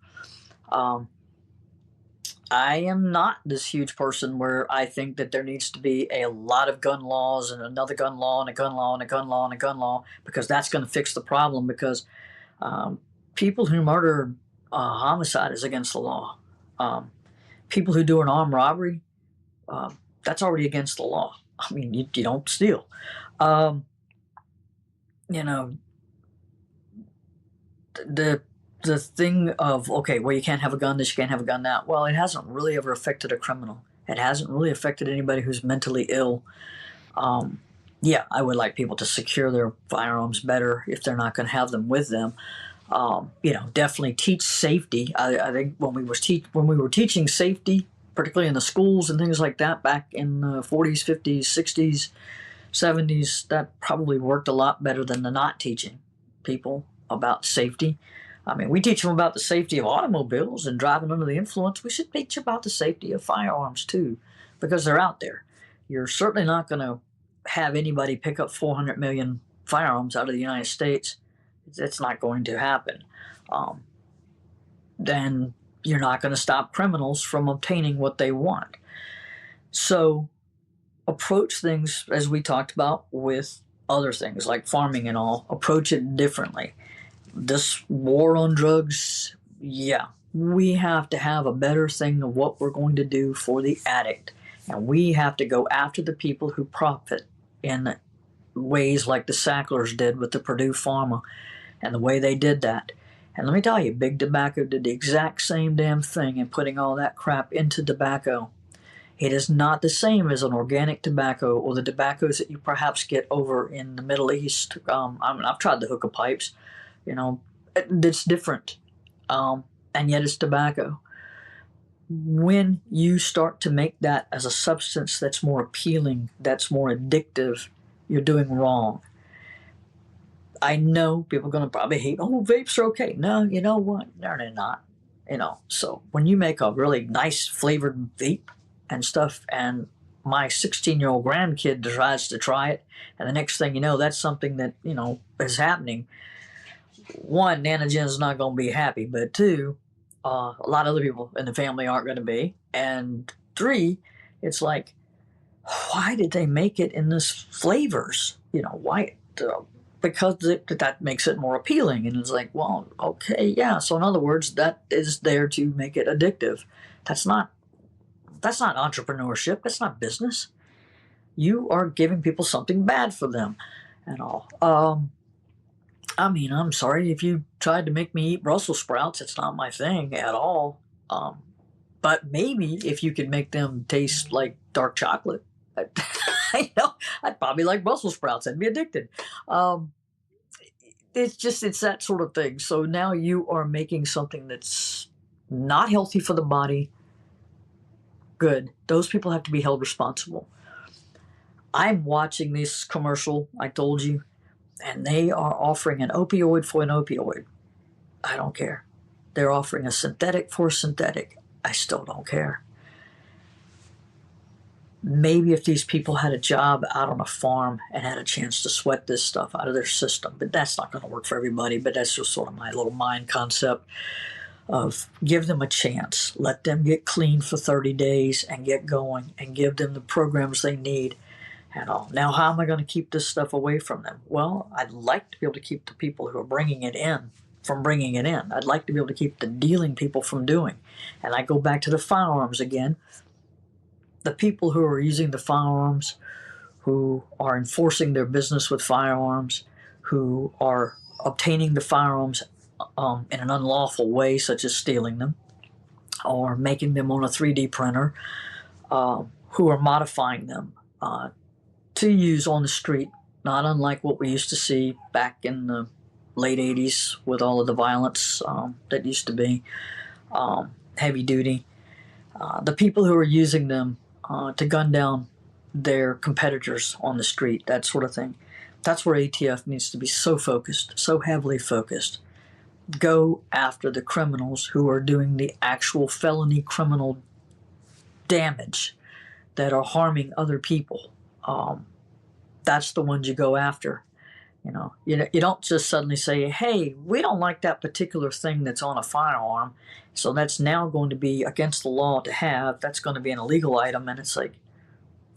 I am not this huge person where I think that there needs to be a lot of gun laws and another gun law and a gun law and a gun law and a gun law, because that's going to fix the problem. Because people who murder homicide is against the law. People who do an armed robbery, that's already against the law. I mean, you don't steal. The thing of, okay, well, you can't have a gun this, you can't have a gun that. Well, it hasn't really ever affected a criminal. It hasn't really affected anybody who's mentally ill. Yeah, I would like people to secure their firearms better if they're not going to have them with them. Definitely teach safety. I think when we were teaching safety, particularly in the schools and things like that back in the 40s, 50s, 60s, 70s, that probably worked a lot better than the not teaching people about safety. I mean, we teach them about the safety of automobiles and driving under the influence. We should teach about the safety of firearms too, because they're out there. You're certainly not going to have anybody pick up 400 million firearms out of the United States. It's not going to happen. Then you're not going to stop criminals from obtaining what they want. So approach things, as we talked about with other things like farming and all, approach it differently. This war on drugs, yeah, we have to have a better thing of what we're going to do for the addict. And we have to go after the people who profit in ways like the Sacklers did with the Purdue Pharma and the way they did that. And let me tell you, Big Tobacco did the exact same damn thing in putting all that crap into tobacco. It is not the same as an organic tobacco or the tobaccos that you perhaps get over in the Middle East. I've tried the hookah pipes. It's different. And yet it's tobacco. When you start to make that as a substance that's more appealing, that's more addictive, you're doing wrong. I know people are going to probably hate, oh, vapes are okay. No, you know what? No, they're not. So when you make a really nice flavored vape and stuff, and my 16-year-old grandkid decides to try it, and the next thing you know, that's something that, is happening. One, Nana Jen's not going to be happy, but two, a lot of other people in the family aren't going to be. And three, it's like, why did they make it in this flavors? Why? Because that makes it more appealing. And it's like, well, okay, yeah. So in other words, that is there to make it addictive. That's not entrepreneurship. That's not business. You are giving people something bad for them and all. I'm sorry if you tried to make me eat Brussels sprouts. It's not my thing at all. But maybe if you could make them taste like dark chocolate, I'd probably like Brussels sprouts. I'd be addicted. It's that sort of thing. So now you are making something that's not healthy for the body. Good. Those people have to be held responsible. I'm watching this commercial, I told you, and they are offering an opioid for an opioid. I don't care. They're offering a synthetic for a synthetic. I still don't care. Maybe if these people had a job out on a farm and had a chance to sweat this stuff out of their system, but that's not going to work for everybody. But that's just sort of my little mind concept of give them a chance. Let them get clean for 30 days and get going and give them the programs they need and all. Now, how am I going to keep this stuff away from them? Well, I'd like to be able to keep the people who are bringing it in from bringing it in. I'd like to be able to keep the dealing people from doing. And I go back to the firearms again. the people who are using the firearms, who are enforcing their business with firearms, who are obtaining the firearms in an unlawful way, such as stealing them or making them on a 3D printer, who are modifying them to use on the street, not unlike what we used to see back in the late 80s with all of the violence that used to be heavy duty. The people who are using them to gun down their competitors on the street, that sort of thing. That's where ATF needs to be so focused, so heavily focused. Go after the criminals who are doing the actual felony criminal damage that are harming other people. That's the ones you go after. You don't just suddenly say, hey, we don't like that particular thing that's on a firearm, so that's now going to be against the law to have. That's going to be an illegal item, and it's like,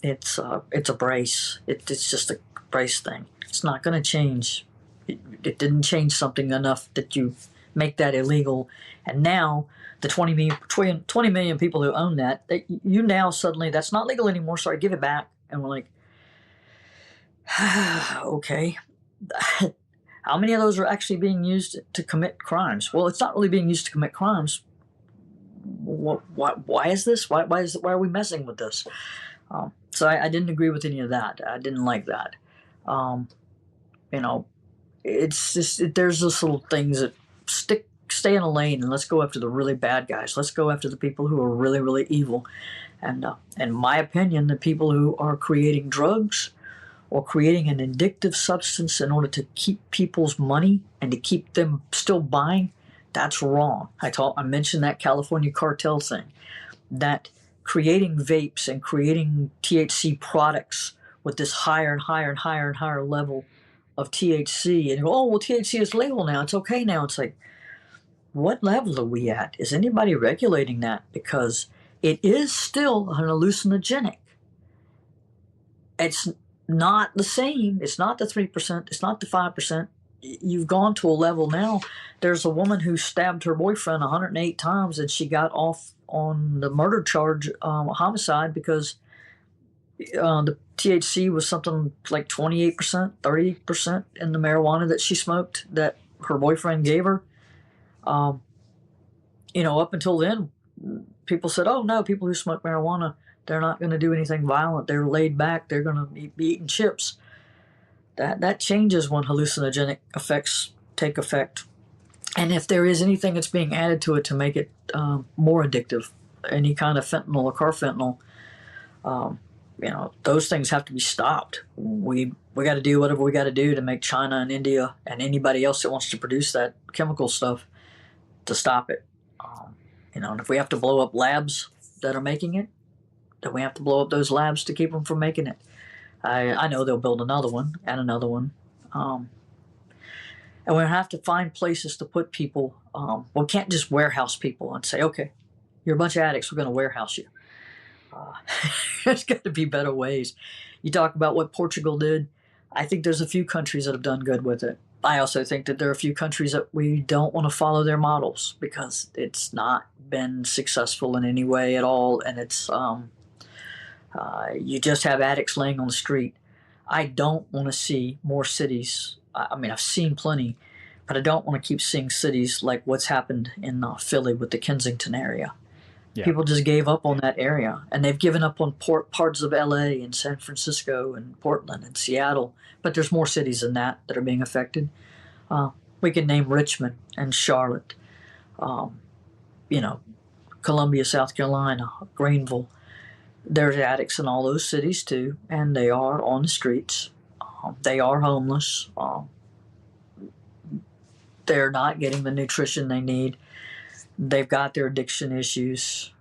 it's a brace. It's just a brace thing. It's not going to change. It didn't change something enough that you make that illegal, and now the 20 million people who own that, you now suddenly, that's not legal anymore, sorry, give it back. And we're like, okay. How many of those are actually being used to commit crimes? Well, it's not really being used to commit crimes. Why is this? Why are we messing with this? So I didn't agree with any of that. I didn't like that. It's just, there's just little things that stay in a lane, and let's go after the really bad guys. Let's go after the people who are really, really evil. And in my opinion, the people who are creating drugs or creating an addictive substance in order to keep people's money and to keep them still buying, that's wrong. I mentioned that California cartel thing, that creating vapes and creating THC products with this higher and higher and higher and higher level of THC, and oh, well, THC is legal now, it's okay now. It's like, what level are we at? Is anybody regulating that? Because it is still an hallucinogenic. It's not the same. It's not the 3%. It's not the 5%. You've gone to a level now. There's a woman who stabbed her boyfriend 108 times, and she got off on the murder charge, homicide, because the THC was something like 28%, 30% in the marijuana that she smoked that her boyfriend gave her. Up until then, people said, oh no, people who smoke marijuana, they're not going to do anything violent. They're laid back. They're going to be eating chips. That changes when hallucinogenic effects take effect. And if there is anything that's being added to it to make it more addictive, any kind of fentanyl or carfentanil, those things have to be stopped. We got to do whatever we got to do to make China and India and anybody else that wants to produce that chemical stuff to stop it. And if we have to blow up labs that are making it, then we have to blow up those labs to keep them from making it. I know they'll build another one and another one. And we have to find places to put people. We can't just warehouse people and say, okay, you're a bunch of addicts, we're going to warehouse you. There's got to be better ways. You talk about what Portugal did. I think there's a few countries that have done good with it. I also think that there are a few countries that we don't want to follow their models because it's not been successful in any way at all, and it's you just have addicts laying on the street. I don't want to see more cities. I mean, I've seen plenty, but I don't want to keep seeing cities like what's happened in Philly with the Kensington area. Yeah. People just gave up on that area, and they've given up on parts of LA and San Francisco and Portland and Seattle, but there's more cities than that are being affected. We can name Richmond and Charlotte, Columbia, South Carolina, Greenville. There's addicts in all those cities too, and they are on the streets. They are homeless. They're not getting the nutrition they need. They've got their addiction issues.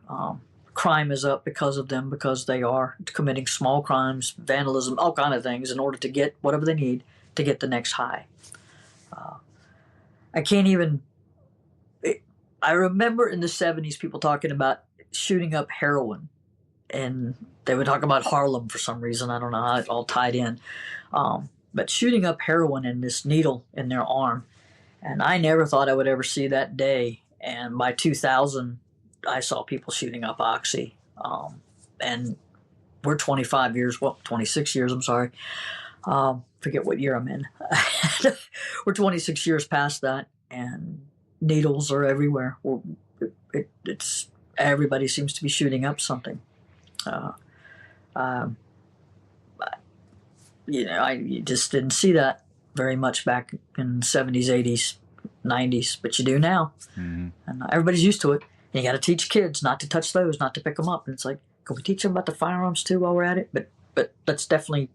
Crime is up because of them, because they are committing small crimes, vandalism, all kind of things in order to get whatever they need to get the next high. I remember in the 70s people talking about shooting up heroin, and they would talk about Harlem for some reason. I don't know how it all tied in. But shooting up heroin and this needle in their arm. And I never thought I would ever see that day. And by 2000, I saw people shooting up Oxy. And we're 26 years, I'm sorry. Forget what year I'm in. We're 26 years past that, and needles are everywhere. It's everybody seems to be shooting up something. You just didn't see that very much back in the 70s, 80s, 90s, but you do now. Mm-hmm. And everybody's used to it. And you got to teach kids not to touch those, not to pick them up. And it's like, can we teach them about the firearms too while we're at it? But let's definitely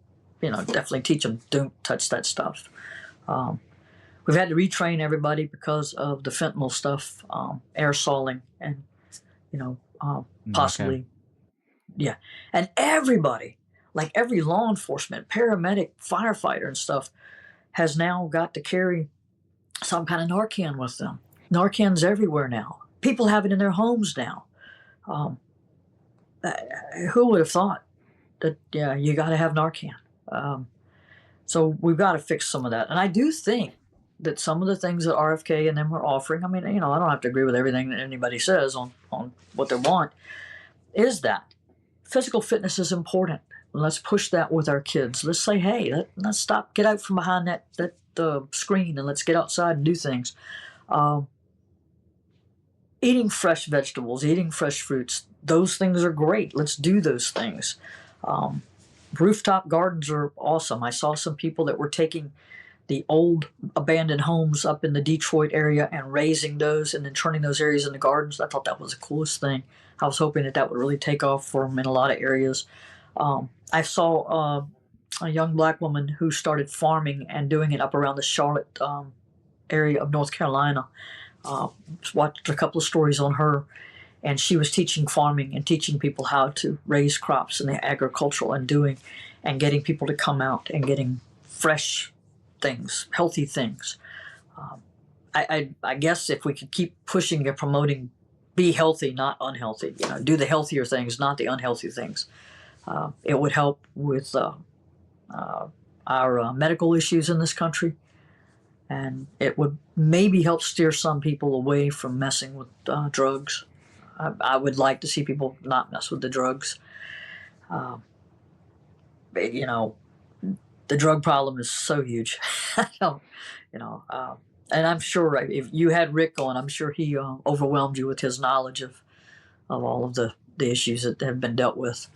teach them, don't touch that stuff. We've had to retrain everybody because of the fentanyl stuff, aerosoling, and possibly, yeah. And everybody, like every law enforcement, paramedic, firefighter, and stuff, has now got to carry some kind of Narcan with them. Narcan's everywhere now. People have it in their homes now. Who would have thought that? Yeah, you got to have Narcan. So we've got to fix some of that. And I do think that some of the things that RFK and them were offering, I mean, I don't have to agree with everything that anybody says on what they want, is that physical fitness is important. Let's push that with our kids. Let's say, hey, let's stop, get out from behind that screen, and let's get outside and do things. Eating fresh vegetables, eating fresh fruits, those things are great. Let's do those things. Rooftop gardens are awesome. I saw some people that were taking the old abandoned homes up in the Detroit area and raising those and then turning those areas into gardens. I thought that was the coolest thing. I was hoping that would really take off for them in a lot of areas. I saw a young black woman who started farming and doing it up around the Charlotte area of North Carolina. Watched a couple of stories on her, and she was teaching farming and teaching people how to raise crops and the agricultural and getting people to come out and getting fresh things, healthy things. I guess if we could keep pushing and promoting, be healthy, not unhealthy, do the healthier things, not the unhealthy things, it would help with our medical issues in this country. And it would maybe help steer some people away from messing with drugs. I would like to see people not mess with the drugs. The drug problem is so huge. And I'm sure if you had Rick on, I'm sure he overwhelmed you with his knowledge of all of the issues that have been dealt with.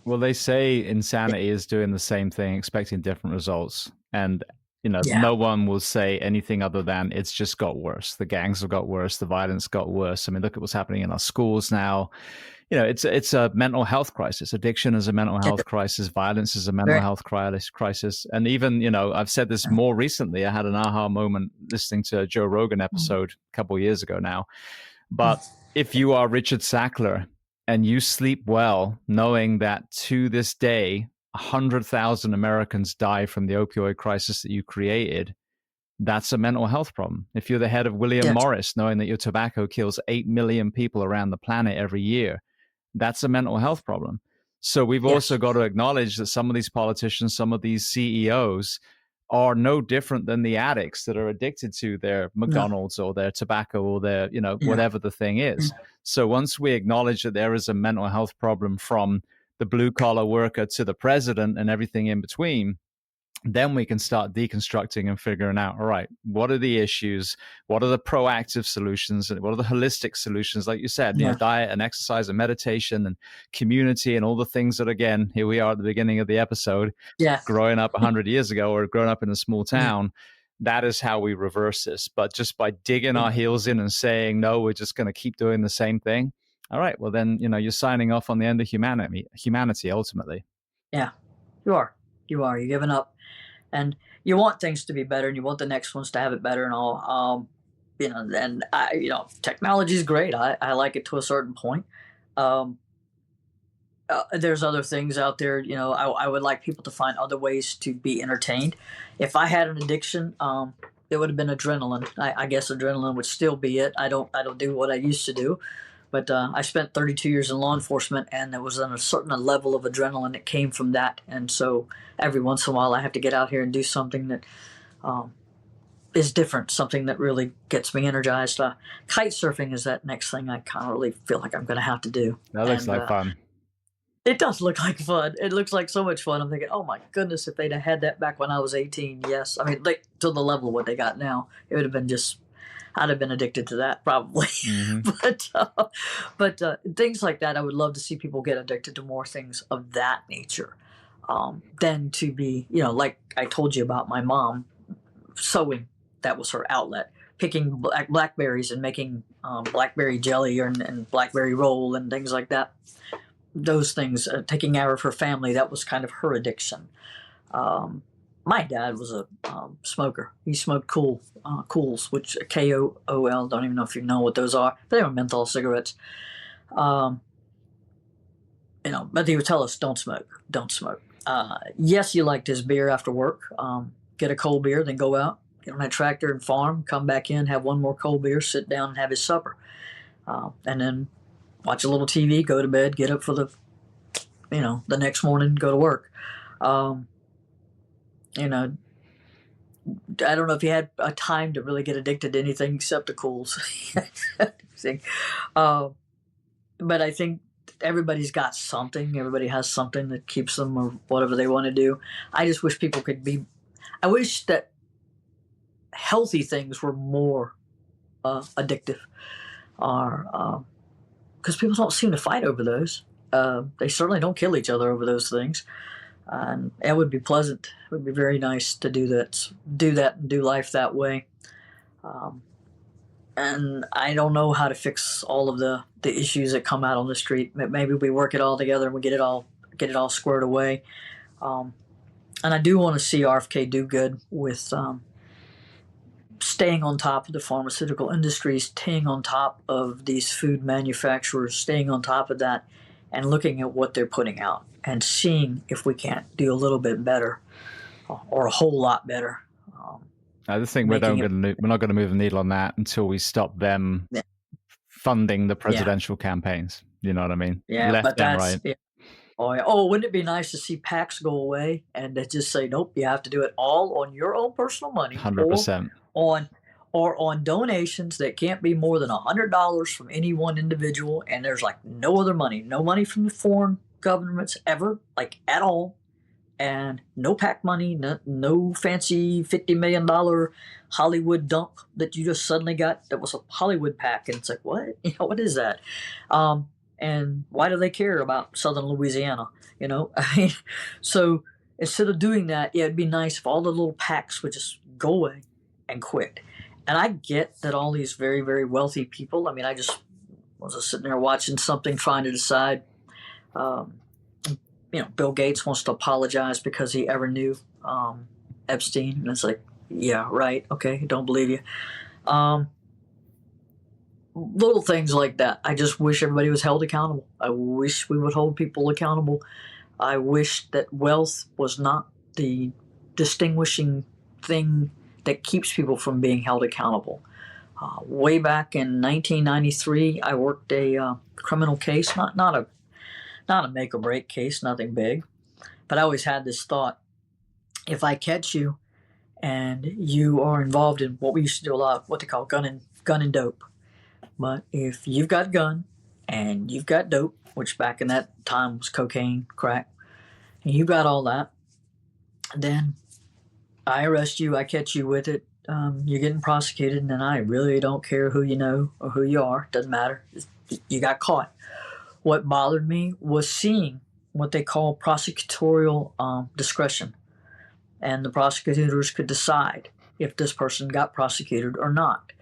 Well, they say insanity is doing the same thing, expecting different results. And no one will say anything other than it's just got worse. The gangs have got worse. The violence got worse. I mean, look at what's happening in our schools now. It's a mental health crisis. Addiction is a mental health crisis. Violence is a mental health crisis. And even, I've said this more recently. I had an aha moment listening to a Joe Rogan episode a couple of years ago now. But if you are Richard Sackler and you sleep well, knowing that to this day, 100,000 Americans die from the opioid crisis that you created, that's a mental health problem. If you're the head of William Morris, knowing that your tobacco kills 8 million people around the planet every year, that's a mental health problem. So we've also got to acknowledge that some of these politicians, some of these CEOs are no different than the addicts that are addicted to their McDonald's or their tobacco or their, whatever the thing is. So once we acknowledge that there is a mental health problem from the blue collar worker to the president and everything in between, then we can start deconstructing and figuring out, all right, what are the issues? What are the proactive solutions? And what are the holistic solutions? Like you said, diet and exercise and meditation and community and all the things that, again, here we are at the beginning of the episode, growing up 100 years ago or growing up in a small town. That is how we reverse this. But just by digging our heels in and saying, no, we're just going to keep doing the same thing. All right, well, then, you're signing off on the end of humanity, ultimately. Yeah, you are. You're giving up. And you want things to be better, and you want the next ones to have it better and all. And technology is great. I like it to a certain point. There's other things out there. I would like people to find other ways to be entertained. If I had an addiction, it would have been adrenaline. I guess adrenaline would still be it. I don't do what I used to do. But I spent 32 years in law enforcement, and there was a certain level of adrenaline that came from that. And so every once in a while I have to get out here and do something that is different, something that really gets me energized. Kite surfing is that next thing I kind of really feel like I'm going to have to do. That looks like fun. It does look like fun. It looks like so much fun. I'm thinking, oh my goodness, if they'd have had that back when I was 18, yes. I mean, like to the level of what they got now, it would have been just, I'd have been addicted to that probably. Mm-hmm. but things like that, I would love to see people get addicted to more things of that nature than to be, like I told you about my mom sewing. That was her outlet. Picking blackberries and making blackberry jelly and blackberry roll and things like that. Those things, taking care of her family, that was kind of her addiction. My dad was a smoker. He smoked Cools, which Kool. Don't even know if you know what those are. They were menthol cigarettes. But he would tell us, don't smoke. Yes, he liked his beer after work. Get a cold beer, then go out, get on that tractor and farm, come back in, have one more cold beer, sit down and have his supper. And then watch a little TV, go to bed, get up for the next morning, go to work. I don't know if he had a time to really get addicted to anything except the Cools. But I think everybody's got something. Everybody has something that keeps them or whatever they want to do. I just wish people could be. I wish that healthy things were more addictive, or because people don't seem to fight over those. They certainly don't kill each other over those things. And it would be pleasant. It would be very nice to do that and do life that way. And I don't know how to fix all of the issues that come out on the street. Maybe we work it all together and we get it all squared away. And I do want to see RFK do good with staying on top of the pharmaceutical industry, staying on top of these food manufacturers, staying on top of that, and looking at what they're putting out and seeing if we can't do a little bit better or a whole lot better. I just think we're not going to move the needle on that until we stop them funding the presidential campaigns. You know what I mean? Yeah, left but and that's right. yeah. Oh, wouldn't it be nice to see PACs go away and they just say, nope, you have to do it all on your own personal money, 100%. or on donations that can't be more than $100 from any one individual, and there's like no other money, no money from the foreign governments ever, like at all, and no PAC money, no fancy $50 million Hollywood dump that you just suddenly got that was a Hollywood PAC, and it's like, what? What is that? And why do they care about Southern Louisiana? I mean, so instead of doing that, it'd be nice if all the little PACs would just go away and quit. And I get that all these very, very wealthy people, I mean, I just was sitting there watching something, trying to decide, Bill Gates wants to apologize because he ever knew Epstein. And it's like, yeah, right. Okay. Don't believe you. Little things like that. I just wish everybody was held accountable. I wish we would hold people accountable. I wish that wealth was not the distinguishing thing that keeps people from being held accountable. Way back in 1993, I worked a criminal case, not a make or break case, nothing big, but I always had this thought: if I catch you and you are involved in what we used to do a lot, what they call gun and dope. But if you've got gun and you've got dope, which back in that time was cocaine, crack, and you got all that, then I arrest you, I catch you with it, you're getting prosecuted, and then I really don't care who you know or who you are. Doesn't matter. You got caught. What bothered me was seeing what they call prosecutorial discretion. And the prosecutors could decide if this person got prosecuted or not.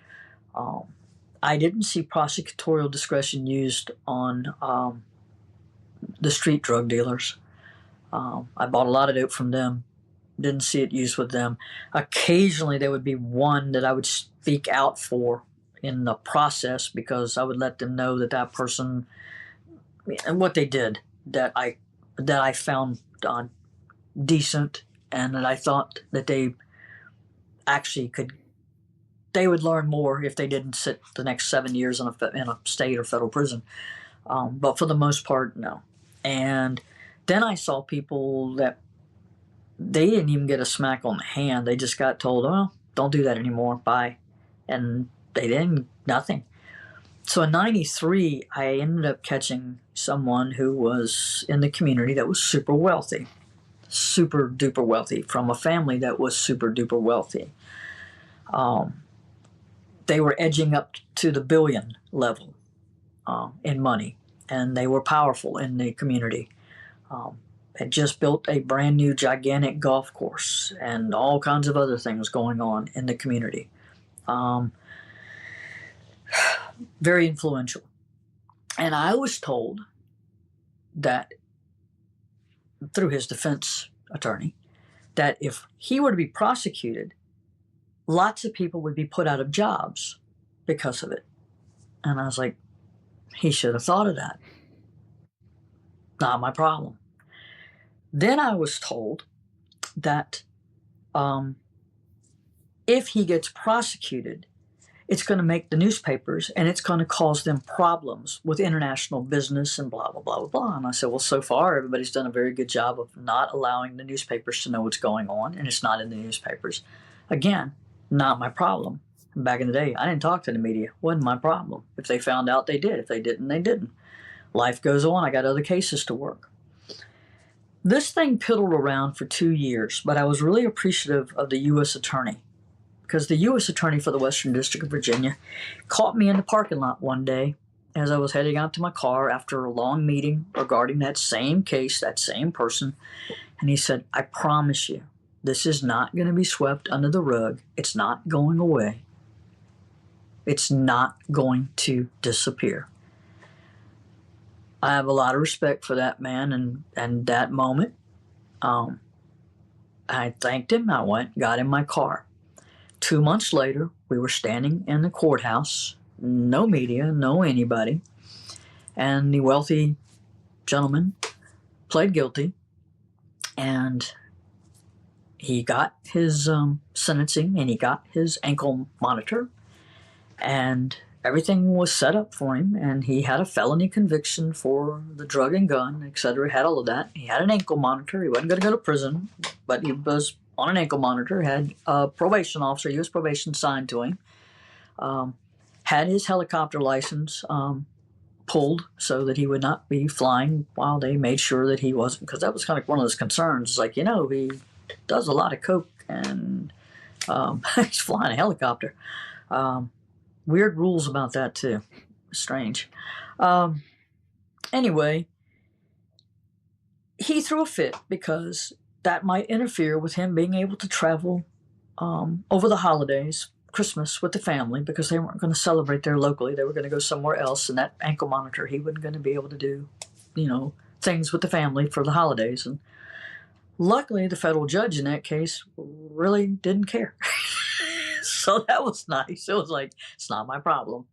I didn't see prosecutorial discretion used on the street drug dealers. I bought a lot of dope from them. Didn't see it used with them. Occasionally there would be one that I would speak out for in the process because I would let them know that person and what they did that I found decent, and that I thought that they actually they would learn more if they didn't sit the next 7 years in a state or federal prison. But for the most part, no. And then I saw people that they didn't even get a smack on the hand. They just got told, oh, don't do that anymore. Bye. And they didn't, nothing. So in 93, I ended up catching someone who was in the community that was super wealthy, super duper wealthy, from a family that was super duper wealthy. They were edging up to the billion level in money, and they were powerful in the community. Had just built a brand new gigantic golf course and all kinds of other things going on in the community. Very influential. And I was told that, through his defense attorney, that if he were to be prosecuted, lots of people would be put out of jobs because of it. And I was like, he should have thought of that. Not my problem. Then I was told that if he gets prosecuted, it's going to make the newspapers and it's going to cause them problems with international business and blah, blah, blah, blah, blah. And I said, well, so far, everybody's done a very good job of not allowing the newspapers to know what's going on, and it's not in the newspapers. Again, not my problem. Back in the day, I didn't talk to the media. Wasn't my problem. If they found out, they did. If they didn't, they didn't. Life goes on. I got other cases to work. This thing piddled around for 2 years, but I was really appreciative of the U.S. attorney, because the U.S. attorney for the Western District of Virginia caught me in the parking lot one day as I was heading out to my car after a long meeting regarding that same case, that same person. And he said, I promise you, this is not going to be swept under the rug. It's not going away. It's not going to disappear. I have a lot of respect for that man and that moment. I thanked him. I went, got in my car. 2 months later, we were standing in the courthouse, no media, no anybody, and the wealthy gentleman pled guilty, and he got his sentencing, and he got his ankle monitor, and everything was set up for him, and he had a felony conviction for the drug and gun, etc. Had all of that. He had an ankle monitor. He wasn't going to go to prison, but he was on an ankle monitor, had a probation officer, U.S. probation, signed to him, had his helicopter license pulled so that he would not be flying while they made sure that he wasn't, because that was kind of one of those concerns. It's like, he does a lot of coke and he's flying a helicopter. Weird rules about that too. Strange. Anyway, he threw a fit because that might interfere with him being able to travel over the holidays, Christmas, with the family, because they weren't going to celebrate there locally. They were going to go somewhere else, and that ankle monitor, he wasn't going to be able to do, things with the family for the holidays. And luckily, the federal judge in that case really didn't care. So that was nice. It was like, it's not my problem.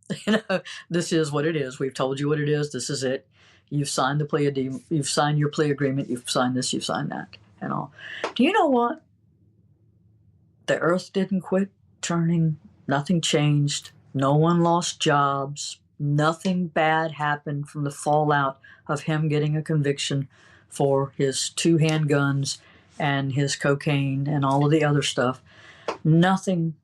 This is what it is. We've told you what it is. This is it. You've signed the plea. You've signed your plea agreement. You've signed this. You've signed that, and all. Do you know what? The earth didn't quit turning. Nothing changed. No one lost jobs. Nothing bad happened from the fallout of him getting a conviction for his 2 handguns and his cocaine and all of the other stuff. Nothing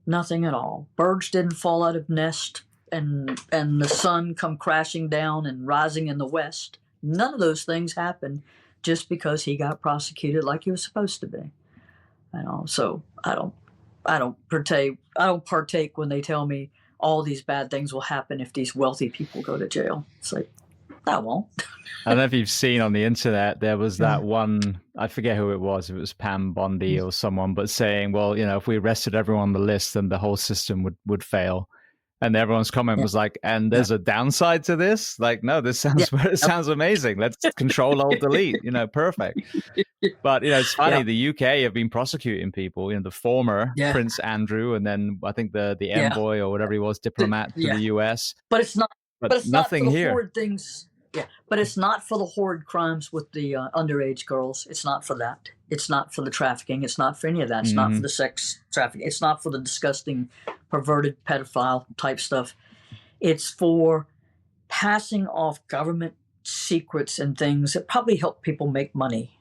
at all. Birds didn't fall out of nest and the sun come crashing down and rising in the west. None of those things happened just because he got prosecuted like he was supposed to be. So I don't partake when they tell me all these bad things will happen if these wealthy people go to jail. It's like, that won't. I don't know if you've seen on the internet, there was that one, I forget who it was, if it was Pam Bondi or someone, but saying, well, if we arrested everyone on the list, then the whole system would fail. And everyone's comment was like, and there's a downside to this? Like, no, this sounds it sounds amazing. Let's control, alt, delete, perfect. But, it's funny, the UK have been prosecuting people, the former Prince Andrew, and then I think the envoy or whatever he was, diplomat to the US. But it's not, but it's nothing not for the here. horrid things. Yeah, but it's not for the horrid crimes with the underage girls. It's not for that. It's not for the trafficking. It's not for any of that. It's not for the sex trafficking. It's not for the disgusting, perverted, pedophile type stuff. It's for passing off government secrets and things that probably help people make money.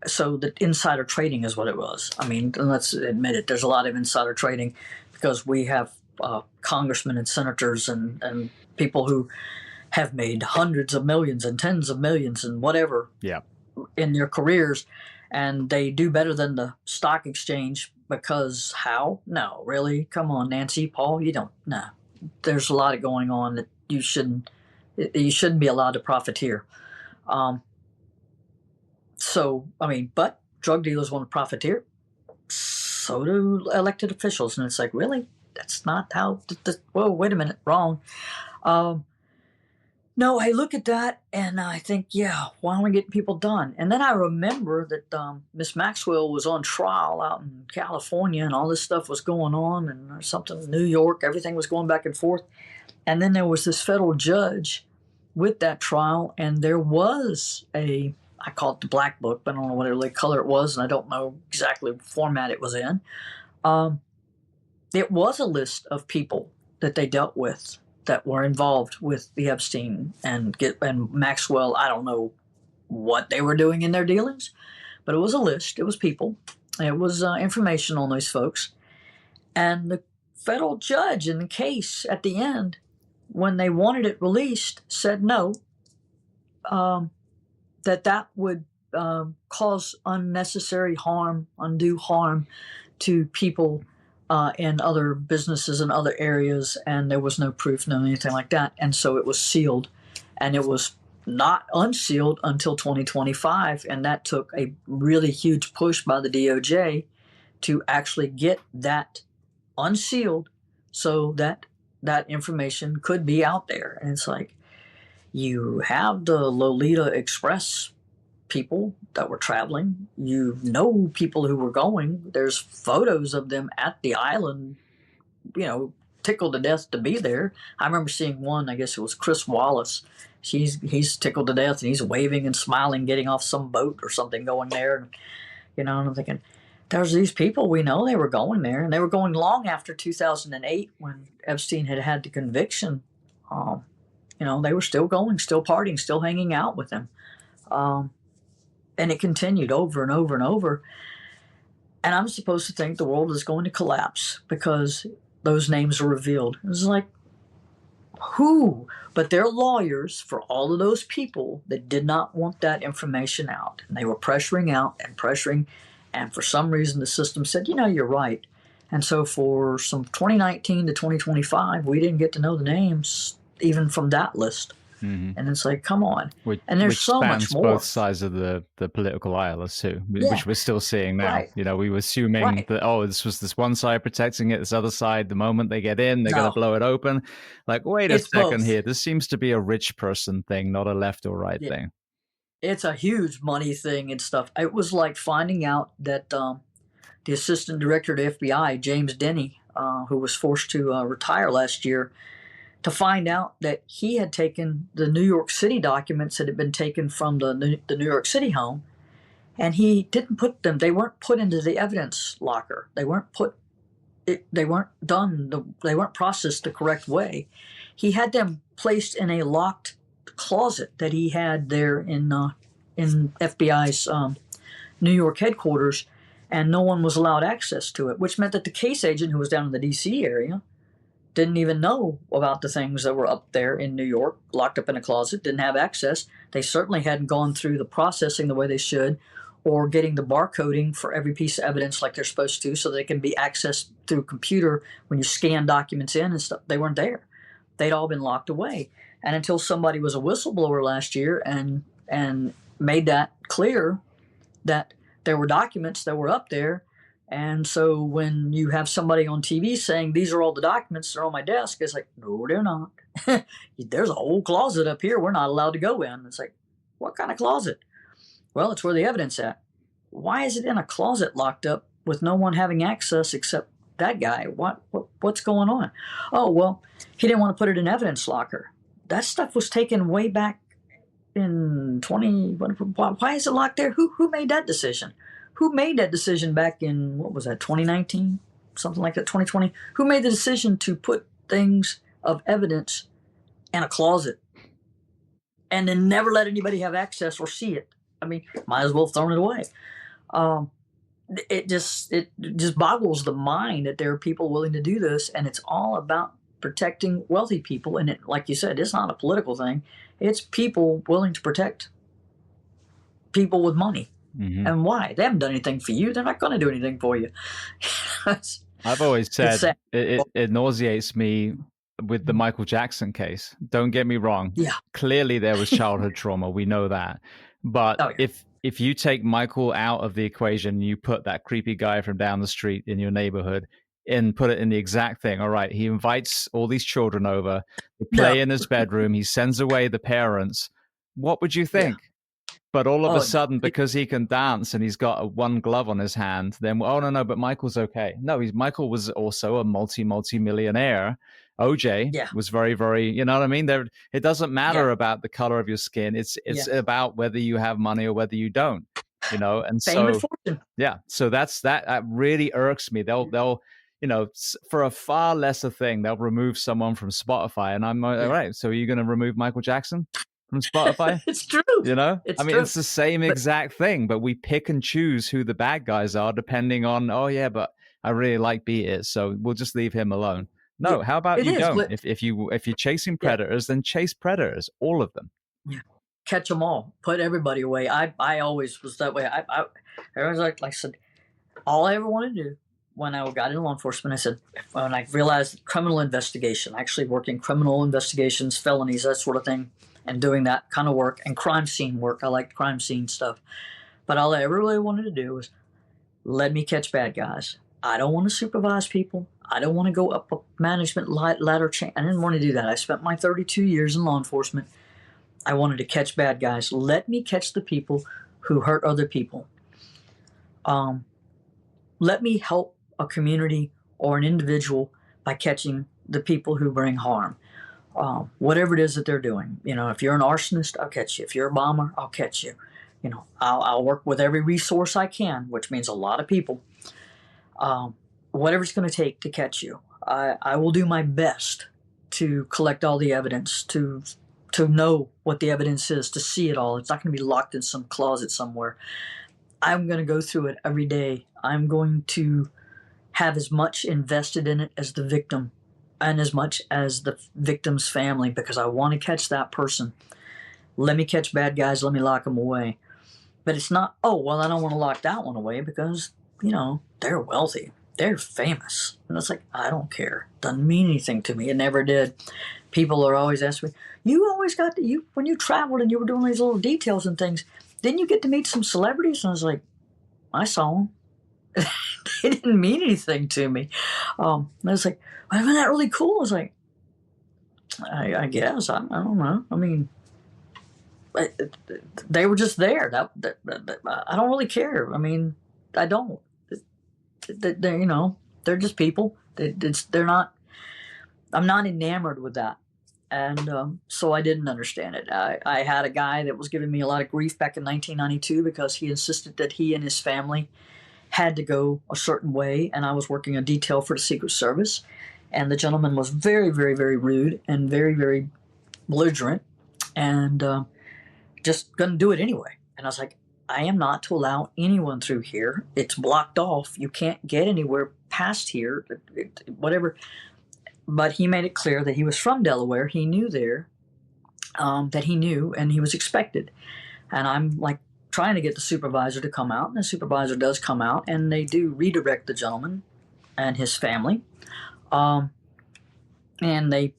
So that insider trading is what it was. I mean, let's admit it. There's a lot of insider trading because we have congressmen and senators and people who have made hundreds of millions and tens of millions and whatever in their careers, and they do better than the stock exchange because how? No, really? Come on, Nancy, Paul, you don't. No, there's a lot going on that you shouldn't be allowed to profiteer. But drug dealers want to profiteer. So do elected officials, and it's like, really? That's not how. Whoa, wait a minute, wrong. No, I look at that and I think, why don't we get people done? And then I remember that Miss Maxwell was on trial out in California, and all this stuff was going on, and something in New York, everything was going back and forth. And then there was this federal judge with that trial, and there was I call it the black book, but I don't know what color it was, and I don't know exactly what format it was in. It was a list of people that they dealt with that were involved with the Epstein and Maxwell. I don't know what they were doing in their dealings, but it was a list. It was people. It was information on those folks. And the federal judge in the case at the end, when they wanted it released, said no, that would cause unnecessary harm, undue harm to people in other businesses and other areas, and there was no proof, no anything like that. And so it was sealed, and it was not unsealed until 2025, and that took a really huge push by the DOJ to actually get that unsealed so that that information could be out there. And it's like, you have the Lolita Express people that were traveling. You know people who were going. There's photos of them at the island, tickled to death to be there. I remember seeing one, I guess it was Chris Wallace. He's tickled to death, and he's waving and smiling, getting off some boat or something going there. And I'm thinking, there's these people, we know they were going there, and they were going long after 2008 when Epstein had the conviction. They were still going, still partying, still hanging out with him. And it continued over and over and over. And I'm supposed to think the world is going to collapse because those names are revealed. It's like, who? But they're lawyers for all of those people that did not want that information out. And they were pressuring out and pressuring. And for some reason, the system said, you're right. And so for some 2019 to 2025, we didn't get to know the names even from that list. Mm-hmm. And it's like, come on. And there's so much more. Both sides of the political aisle too, which we're still seeing now. Right. We were assuming that, this was this one side protecting it, this other side, the moment they get in, they're going to blow it open. Like, wait a second here. This seems to be a rich person thing, not a left or right thing. It's a huge money thing and stuff. It was like finding out that the assistant director of the FBI, James Denny, who was forced to retire last year, to find out that he had taken the New York City documents that had been taken from the New York City home, and he didn't put them. They weren't put into the evidence locker. They weren't processed the correct way. He had them placed in a locked closet that he had there in FBI's New York headquarters, and no one was allowed access to it, which meant that the case agent who was down in the D.C. area didn't even know about the things that were up there in New York, locked up in a closet, didn't have access. They certainly hadn't gone through the processing the way they should, or getting the barcoding for every piece of evidence like they're supposed to, so they can be accessed through computer when you scan documents in and stuff. They weren't there. They'd all been locked away. And until somebody was a whistleblower last year and made that clear that there were documents that were up there. And so when you have somebody on TV saying, these are all the documents that are on my desk, it's like, no, they're not. There's a whole closet up here we're not allowed to go in. It's like, what kind of closet? Well, it's where the evidence at. Why is it in a closet locked up with no one having access except that guy? What's going on? Oh, well, he didn't want to put it in evidence locker. That stuff was taken way back in why is it locked there? Who made that decision? Who made that decision back in, 2019? Something like that, 2020? Who made the decision to put things of evidence in a closet and then never let anybody have access or see it? I mean, might as well have thrown it away. it just boggles the mind that there are people willing to do this, and it's all about protecting wealthy people. And it, like you said, it's not a political thing. It's people willing to protect people with money. Mm-hmm. And why? They haven't done anything for you. They're not going to do anything for you. I've always said it nauseates me with the Michael Jackson case. Don't get me wrong. Yeah. Clearly there was childhood trauma. We know that. But if you take Michael out of the equation, you put that creepy guy from down the street in your neighborhood and put it in the exact thing. All right, he invites all these children over. They play in his bedroom. He sends away the parents. What would you think? Yeah. But all of a sudden, because he can dance and he's got one glove on his hand, then, oh, no, but Michael's okay. No, Michael was also a multi-millionaire. OJ was very, very, you know what I mean? It doesn't matter about the color of your skin. It's about whether you have money or whether you don't, you know? And so, so that really irks me. They'll, you know, for a far lesser thing, they'll remove someone from Spotify. And I'm like, all right, so are you going to remove Michael Jackson from Spotify? It's true. You know, true. It's the same exact thing, but we pick and choose who the bad guys are depending on, but I really like Beat, so we'll just leave him alone. No, how about you don't? If you're chasing predators, then chase predators, all of them. Yeah, catch them all, put everybody away. I always was that way. I was like I said, all I ever wanted to do when I got into law enforcement, I said, when I realized criminal investigation, actually working criminal investigations, felonies, that sort of thing, and doing that kind of work and crime scene work. I liked crime scene stuff. But all I ever really wanted to do was let me catch bad guys. I don't want to supervise people. I don't want to go up a management ladder chain. I didn't want to do that. I spent my 32 years in law enforcement. I wanted to catch bad guys. Let me catch the people who hurt other people. Let me help a community or an individual by catching the people who bring harm. Whatever it is that they're doing. You know, if you're an arsonist, I'll catch you. If you're a bomber, I'll catch you. You know, I'll work with every resource I can, which means a lot of people. Whatever it's going to take to catch you. I will do my best to collect all the evidence, to know what the evidence is, to see it all. It's not going to be locked in some closet somewhere. I'm going to go through it every day. I'm going to have as much invested in it as the victim and as much as the victim's family, because I want to catch that person. Let me catch bad guys. Let me lock them away. But it's not, I don't want to lock that one away because, you know, they're wealthy. They're famous. And it's like, I don't care. Doesn't mean anything to me. It never did. People are always asking me, you always got to, when you traveled and you were doing these little details and things, didn't you get to meet some celebrities? And I was like, I saw them. They didn't mean anything to me. I was like, wasn't that really cool? I was like, I guess. I don't know. I mean, they were just there. I don't really care. I mean, I don't. They're, you know, they're just people. They're not. I'm not enamored with that, and so I didn't understand it. I had a guy that was giving me a lot of grief back in 1992 because he insisted that he and his family had to go a certain way, and I was working a detail for the Secret Service, and the gentleman was very, very, very rude and very, very belligerent, and just going to do it anyway. And I was like, I am not to allow anyone through here. It's blocked off. You can't get anywhere past here, whatever. But he made it clear that he was from Delaware. He knew there, that he knew, and he was expected. And I'm like trying to get the supervisor to come out, and the supervisor does come out, and they do redirect the gentleman and his family. And they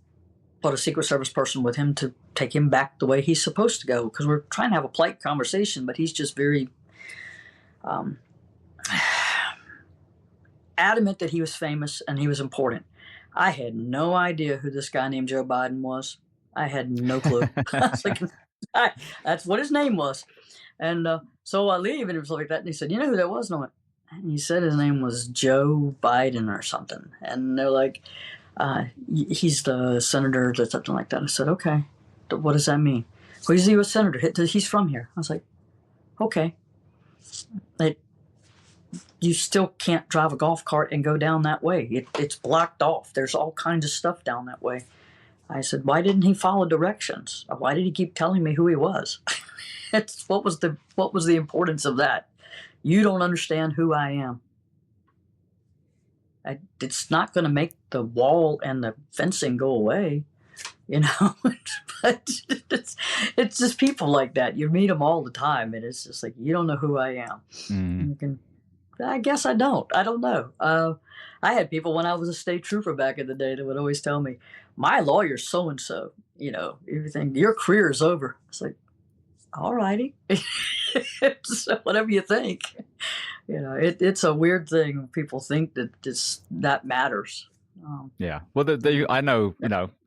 put a Secret Service person with him to take him back the way he's supposed to go, because we're trying to have a polite conversation, but he's just very adamant that he was famous and he was important. I had no idea who this guy named Joe Biden was. I had no clue. I was like, that's what his name was. And so I leave, and it was like that. And he said, you know who that was? And I went, and he said his name was Joe Biden or something. And they're like, he's the senator or something like that. I said, okay, what does that mean? Well, he's a U.S. senator. He's from here. I was like, okay. You still can't drive a golf cart and go down that way. It's blocked off. There's all kinds of stuff down that way. I said, why didn't he follow directions? Why did he keep telling me who he was? What was the importance of that? You don't understand who I am. It's not going to make the wall and the fencing go away, but it's just people like that. You meet them all the time, and it's just like, you don't know who I am. I guess I don't. I don't know. I had people when I was a state trooper back in the day that would always tell me, my lawyer's so-and-so, everything, your career is over. It's like, all righty. So whatever you think. It's a weird thing. People think that matters. Yeah. Well, I know,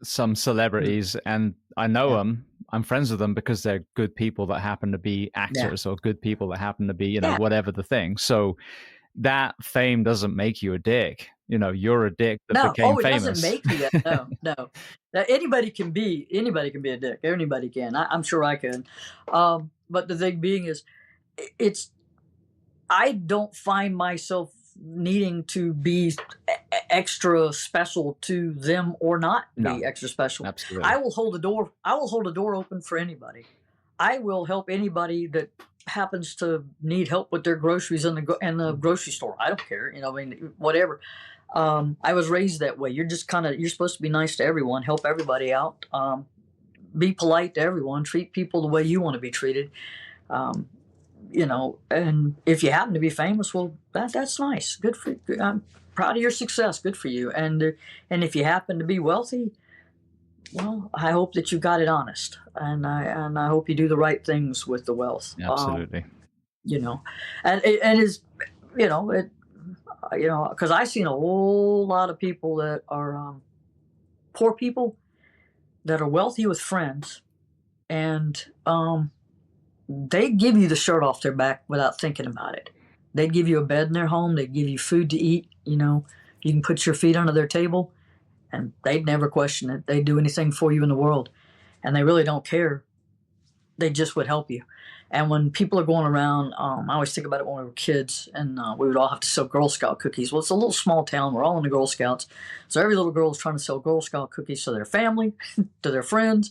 some celebrities, and I know them. I'm friends with them because they're good people that happen to be actors or good people that happen to be, whatever the thing. So that fame doesn't make you a dick. You're a dick that became famous. It doesn't make you that. No. Anybody can be a dick. Anybody can. I'm sure I can. But the thing being is, I don't find myself needing to be extra special to them or not be extra special. Absolutely. I will hold the door open for anybody. I will help anybody that happens to need help with their groceries in the grocery store. I don't care, whatever. I was raised that way. You're just you're supposed to be nice to everyone, help everybody out, be polite to everyone, treat people the way you want to be treated. And if you happen to be famous, well, that's nice. Good for you. I'm proud of your success. Good for you. And if you happen to be wealthy, well, I hope that you got it honest, and I hope you do the right things with the wealth. Absolutely. And it is, because I've seen a whole lot of people that are poor people that are wealthy with friends, and they give you the shirt off their back without thinking about it. They'd give you a bed in their home. They'd give you food to eat. You can put your feet under their table, and they'd never question it. They'd do anything for you in the world, and they really don't care. They just would help you. And when people are going around, I always think about it when we were kids, and we would all have to sell Girl Scout cookies. Well, it's a little small town. We're all in the Girl Scouts. So every little girl is trying to sell Girl Scout cookies to their family, to their friends.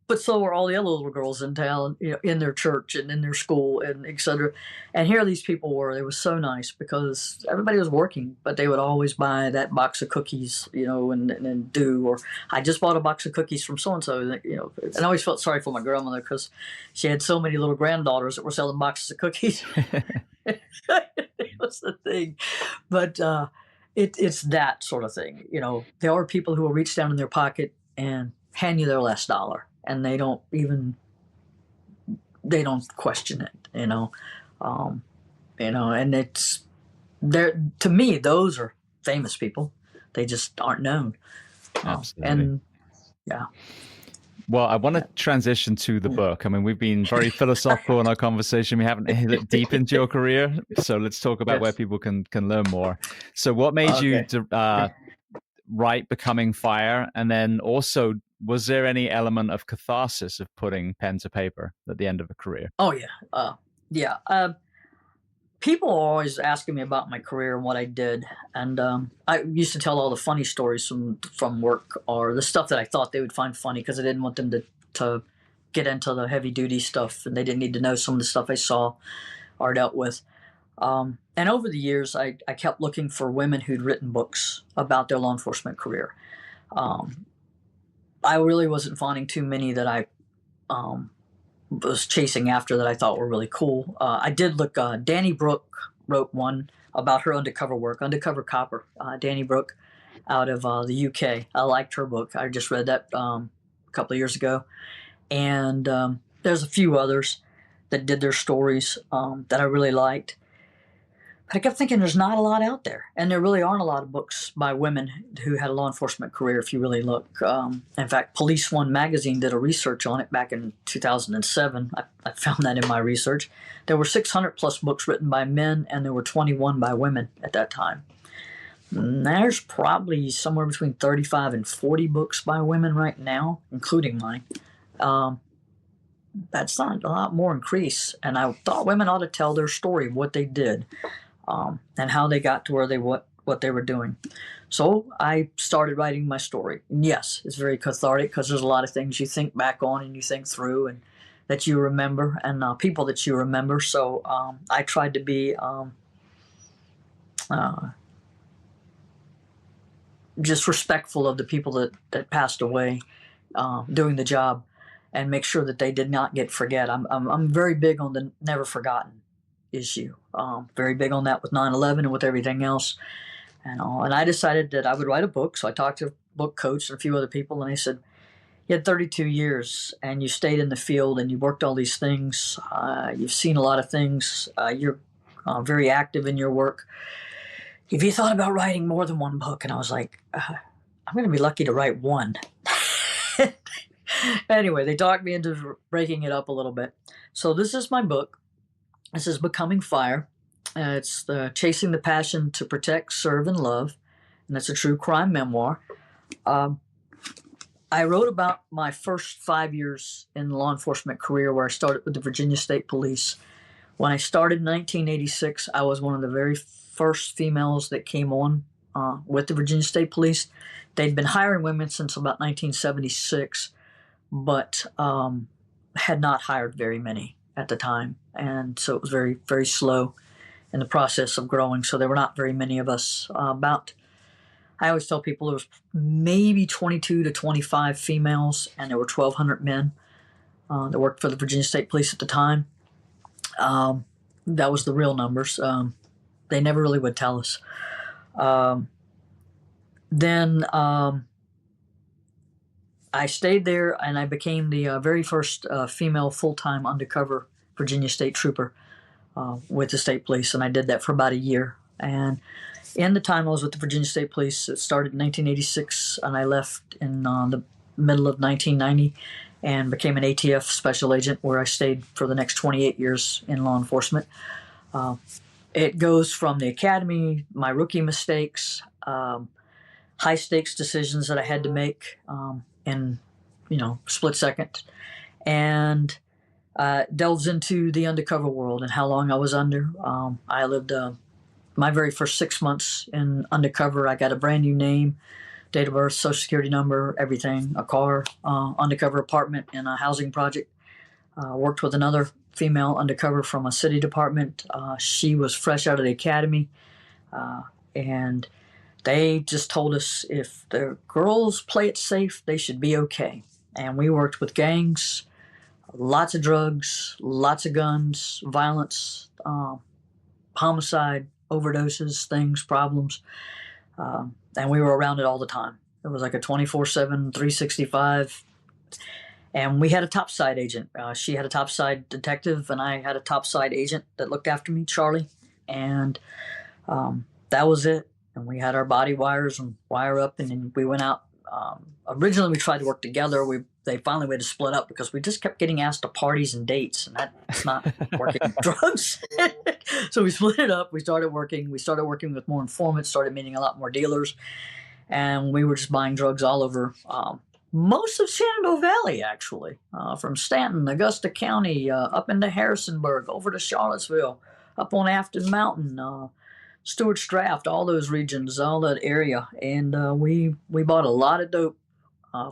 But so are all the other little girls in town, in their church and in their school, and et cetera. And here these people were. They were so nice because everybody was working, but they would always buy that box of cookies, and do, or I just bought a box of cookies from so-and-so, and I always felt sorry for my grandmother because she had so many little granddaughters that were selling boxes of cookies. It was the thing. But it's that sort of thing. There are people who will reach down in their pocket and hand you their last dollar. And they don't question it, and it's there. To me, those are famous people. They just aren't known. Absolutely. And yeah. Well, I want to transition to the book. I mean, we've been very philosophical in our conversation. We haven't hit deep into your career. So let's talk about where people can learn more. So what made you write Becoming Fire? And then also, was there any element of catharsis of putting pen to paper at the end of a career? Oh, yeah. People are always asking me about my career and what I did. And I used to tell all the funny stories from work, or the stuff that I thought they would find funny, because I didn't want them to get into the heavy-duty stuff, and they didn't need to know some of the stuff I saw or dealt with. And over the years, I kept looking for women who'd written books about their law enforcement career. I really wasn't finding too many that I was chasing after that I thought were really cool. I did look. Danny Brooke wrote one about her undercover work, Undercover Copper. Danny Brooke out of the UK. I liked her book. I just read that a couple of years ago. And there's a few others that did their stories that I really liked. But I kept thinking there's not a lot out there. And there really aren't a lot of books by women who had a law enforcement career, if you really look. In fact, Police One magazine did a research on it back in 2007. I found that in my research. There were 600 plus books written by men, and there were 21 by women at that time. And there's probably somewhere between 35 and 40 books by women right now, including mine. That's not a lot more increase. And I thought women ought to tell their story, what they did. And how they got to where what they were doing. So I started writing my story. And yes, it's very cathartic because there's a lot of things you think back on and you think through, and that you remember and people that you remember. So I tried to be just respectful of the people that passed away doing the job, and make sure that they did not get forget. I'm very big on the never forgotten issue. Very big on that with 9/11 and with everything else. And I decided that I would write a book. So I talked to a book coach and a few other people, and they said, you had 32 years and you stayed in the field and you worked all these things. You've seen a lot of things. You're very active in your work. Have you thought about writing more than one book? And I was like, I'm going to be lucky to write one. Anyway, they talked me into breaking it up a little bit. So this is my book. This is Becoming Fire. It's Chasing the Passion to Protect, Serve, and Love. And it's a true crime memoir. I wrote about my first 5 years in the law enforcement career, where I started with the Virginia State Police. When I started in 1986, I was one of the very first females that came on with the Virginia State Police. They'd been hiring women since about 1976, but had not hired very many at the time. And so it was very, very slow in the process of growing. So there were not very many of us. I always tell people there was maybe 22 to 25 females, and there were 1,200 men that worked for the Virginia State Police at the time. That was the real numbers. They never really would tell us. Then I stayed there, and I became the very first female full-time undercover Virginia State trooper with the State Police, and I did that for about a year. And in the time I was with the Virginia State Police, it started in 1986, and I left in the middle of 1990 and became an ATF Special Agent, where I stayed for the next 28 years in law enforcement. It goes from the academy, my rookie mistakes, high-stakes decisions that I had to make in, split second, and delves into the undercover world and how long I was under. I lived my very first 6 months in undercover. I got a brand new name, date of birth, social security number, everything, a car, undercover apartment in a housing project. Worked with another female undercover from a city department. She was fresh out of the academy, and they just told us if the girls play it safe, they should be okay. And we worked with gangs, lots of drugs, lots of guns, violence, homicide, overdoses, things, problems. And we were around it all the time. It was like a 24/7, 365. And we had a topside agent. She had a topside detective, and I had a topside agent that looked after me, Charlie. And that was it. And we had our body wires and wire up, and then we went out. Originally, we tried to work together. They finally had to split up because we just kept getting asked to parties and dates, and that's not working with drugs. So we split it up. We started working. We started working with more informants, started meeting a lot more dealers, and we were just buying drugs all over most of Shenandoah Valley, actually, from Stanton, Augusta County, up into Harrisonburg, over to Charlottesville, up on Afton Mountain, Stewart's Draft, all those regions, all that area. And we bought a lot of dope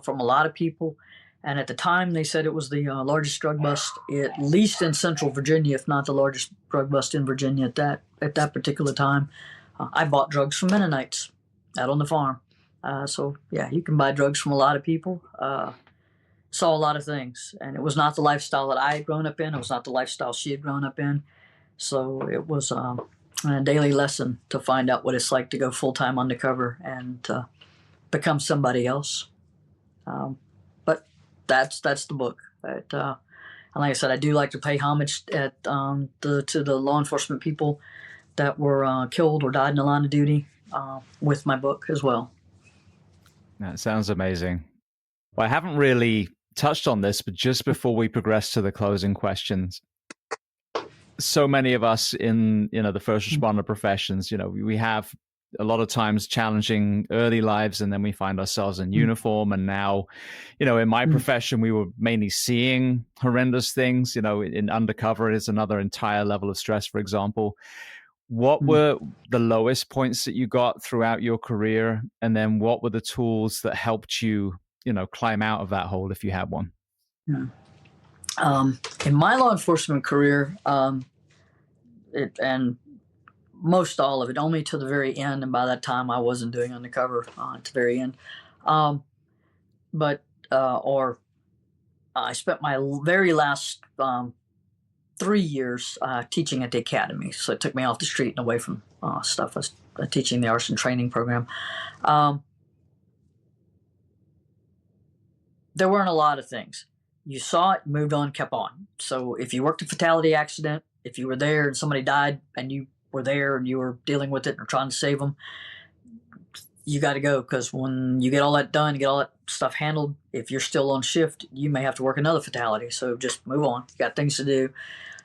from a lot of people. And at the time, they said it was the largest drug bust, at least in Central Virginia, if not the largest drug bust in Virginia at that particular time. I bought drugs from Mennonites out on the farm. So, yeah, you can buy drugs from a lot of people. Saw a lot of things. And it was not the lifestyle that I had grown up in. It was not the lifestyle she had grown up in. So it was a daily lesson to find out what it's like to go full-time undercover and become somebody else. But that's the book. And like I said, I do like to pay homage to the law enforcement people that were killed or died in the line of duty with my book as well. That sounds amazing. Well, I haven't really touched on this, but just before we progress to the closing questions, so many of us in the first responder professions, we have a lot of times challenging early lives, and then we find ourselves in uniform. And now, in my profession, we were mainly seeing horrendous things. In undercover, it's another entire level of stress, for example. What were the lowest points that you got throughout your career? And then what were the tools that helped you, climb out of that hole if you had one? Yeah. In my law enforcement career, and most all of it, only to the very end, and by that time I wasn't doing undercover to the very end. But I spent my very last 3 years teaching at the academy, so it took me off the street and away from stuff. I was teaching the arson training program. There weren't a lot of things. You saw it, moved on, kept on. So if you worked a fatality accident, if you were there and somebody died and you were there and you were dealing with it or trying to save them, you got to go, because when you get all that done, you get all that stuff handled, if you're still on shift, you may have to work another fatality. So just move on. You got things to do.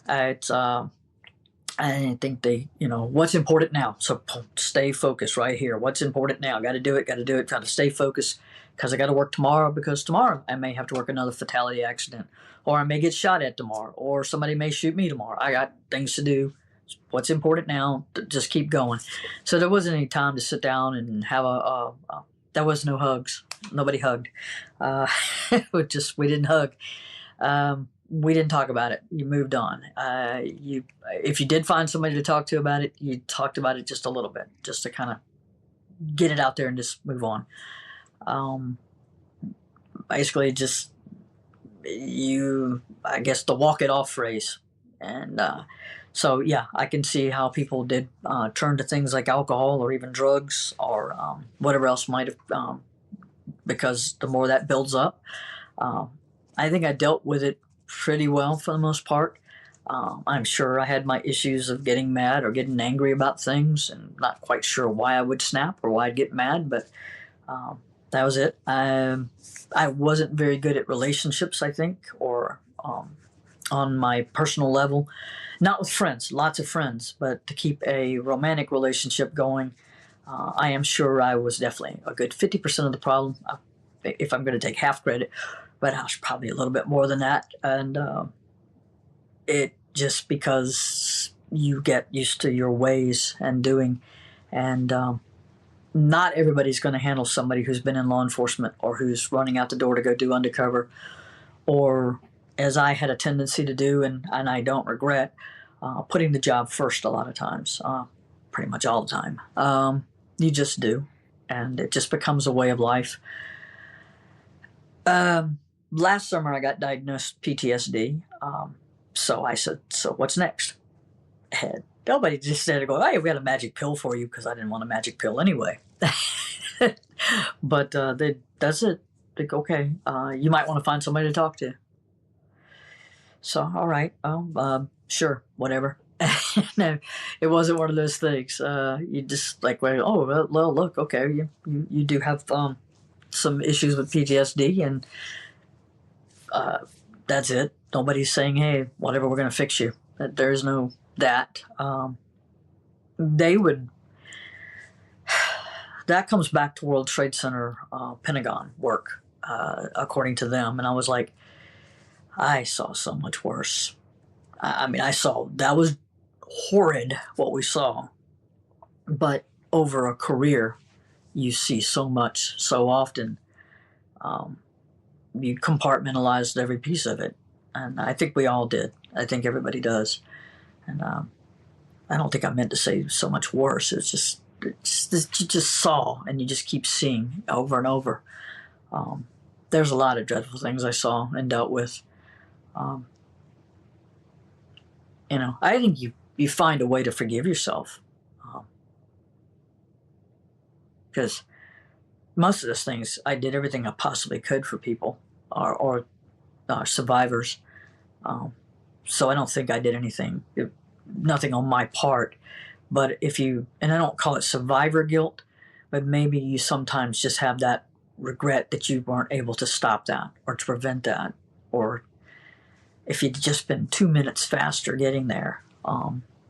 I think what's important now? So stay focused right here. What's important now? Got to do it. Got to stay focused, because I got to work tomorrow, because tomorrow I may have to work another fatality accident, or I may get shot at tomorrow, or somebody may shoot me tomorrow. I got things to do. What's important now? Just keep going. So there wasn't any time to sit down and have there was no hugs. Nobody hugged. We didn't hug. We didn't talk about it. You moved on. If you did find somebody to talk to about it, you talked about it just a little bit, just to kind of get it out there and just move on. Basically, just I guess the walk it off phrase. And so, yeah, I can see how people did turn to things like alcohol or even drugs or whatever else might have, because the more that builds up, I think I dealt with it pretty well for the most part. I'm sure I had my issues of getting mad or getting angry about things and not quite sure why I would snap or why I'd get mad, but that was it. I wasn't very good at relationships, I think, or on my personal level. Not with friends, lots of friends, but to keep a romantic relationship going, I am sure I was definitely a good 50% of the problem, if I'm going to take half credit, but I was probably a little bit more than that. And it just because you get used to your ways and doing, and not everybody's going to handle somebody who's been in law enforcement or who's running out the door to go do undercover, or as I had a tendency to do, and I don't regret, putting the job first a lot of times, pretty much all the time. You just do, and it just becomes a way of life. Last summer I got diagnosed PTSD, so I said, so what's next? And nobody just said, hey, we got a magic pill for you, because I didn't want a magic pill anyway. But that's it. Like, okay, you might want to find somebody to talk to. So, all right, sure, whatever. No, it wasn't one of those things. You just like, well, look, okay, you do have some issues with PTSD, and that's it. Nobody's saying, hey, whatever, we're going to fix you. There's no that. They would. That comes back to World Trade Center, Pentagon work, according to them. And I was like, I saw so much worse. I mean, that was horrid what we saw. But over a career, you see so much, so often. You compartmentalized every piece of it. And I think we all did. I think everybody does. And I don't think I meant to say so much worse. It's just you just saw, and you just keep seeing over and over. There's a lot of dreadful things I saw and dealt with. I think you find a way to forgive yourself. Because most of those things, I did everything I possibly could for people or survivors. So I don't think I did nothing on my part. But and I don't call it survivor guilt, but maybe you sometimes just have that regret that you weren't able to stop that or to prevent that, or if you'd just been 2 minutes faster getting there,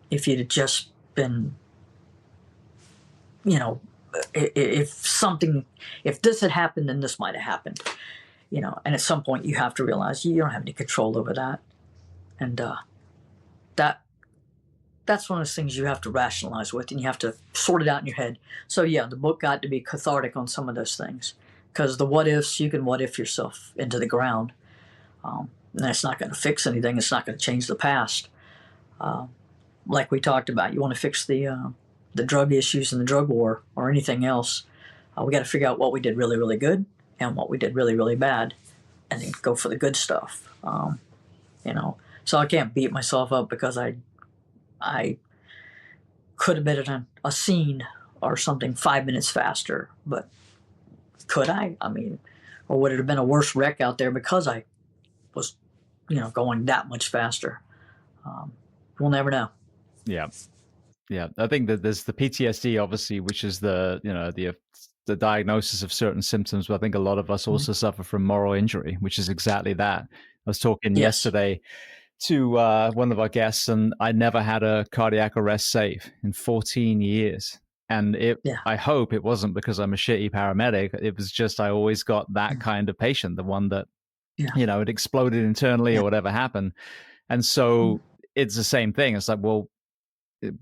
if you'd just been, if this had happened, then this might have happened, and at some point you have to realize you don't have any control over that. And that's one of those things you have to rationalize with, and you have to sort it out in your head. So yeah, the book got to be cathartic on some of those things, because the what ifs, you can what if yourself into the ground. And that's not going to fix anything. It's not going to change the past. Like we talked about, you want to fix the drug issues and the drug war or anything else. We got to figure out what we did really, really good and what we did really, really bad, and then go for the good stuff. So I can't beat myself up because I could have been in a scene or something 5 minutes faster, but could I? I mean, or would it have been a worse wreck out there because I was, going that much faster? We'll never know. Yeah. Yeah. I think that there's the PTSD, obviously, which is the diagnosis of certain symptoms. But I think a lot of us also suffer from moral injury, which is exactly that. I was talking yesterday to one of our guests, and I never had a cardiac arrest save in 14 years. And I hope it wasn't because I'm a shitty paramedic. It was just I always got that kind of patient, the one that, it exploded internally or whatever happened. And so it's the same thing. It's like, well,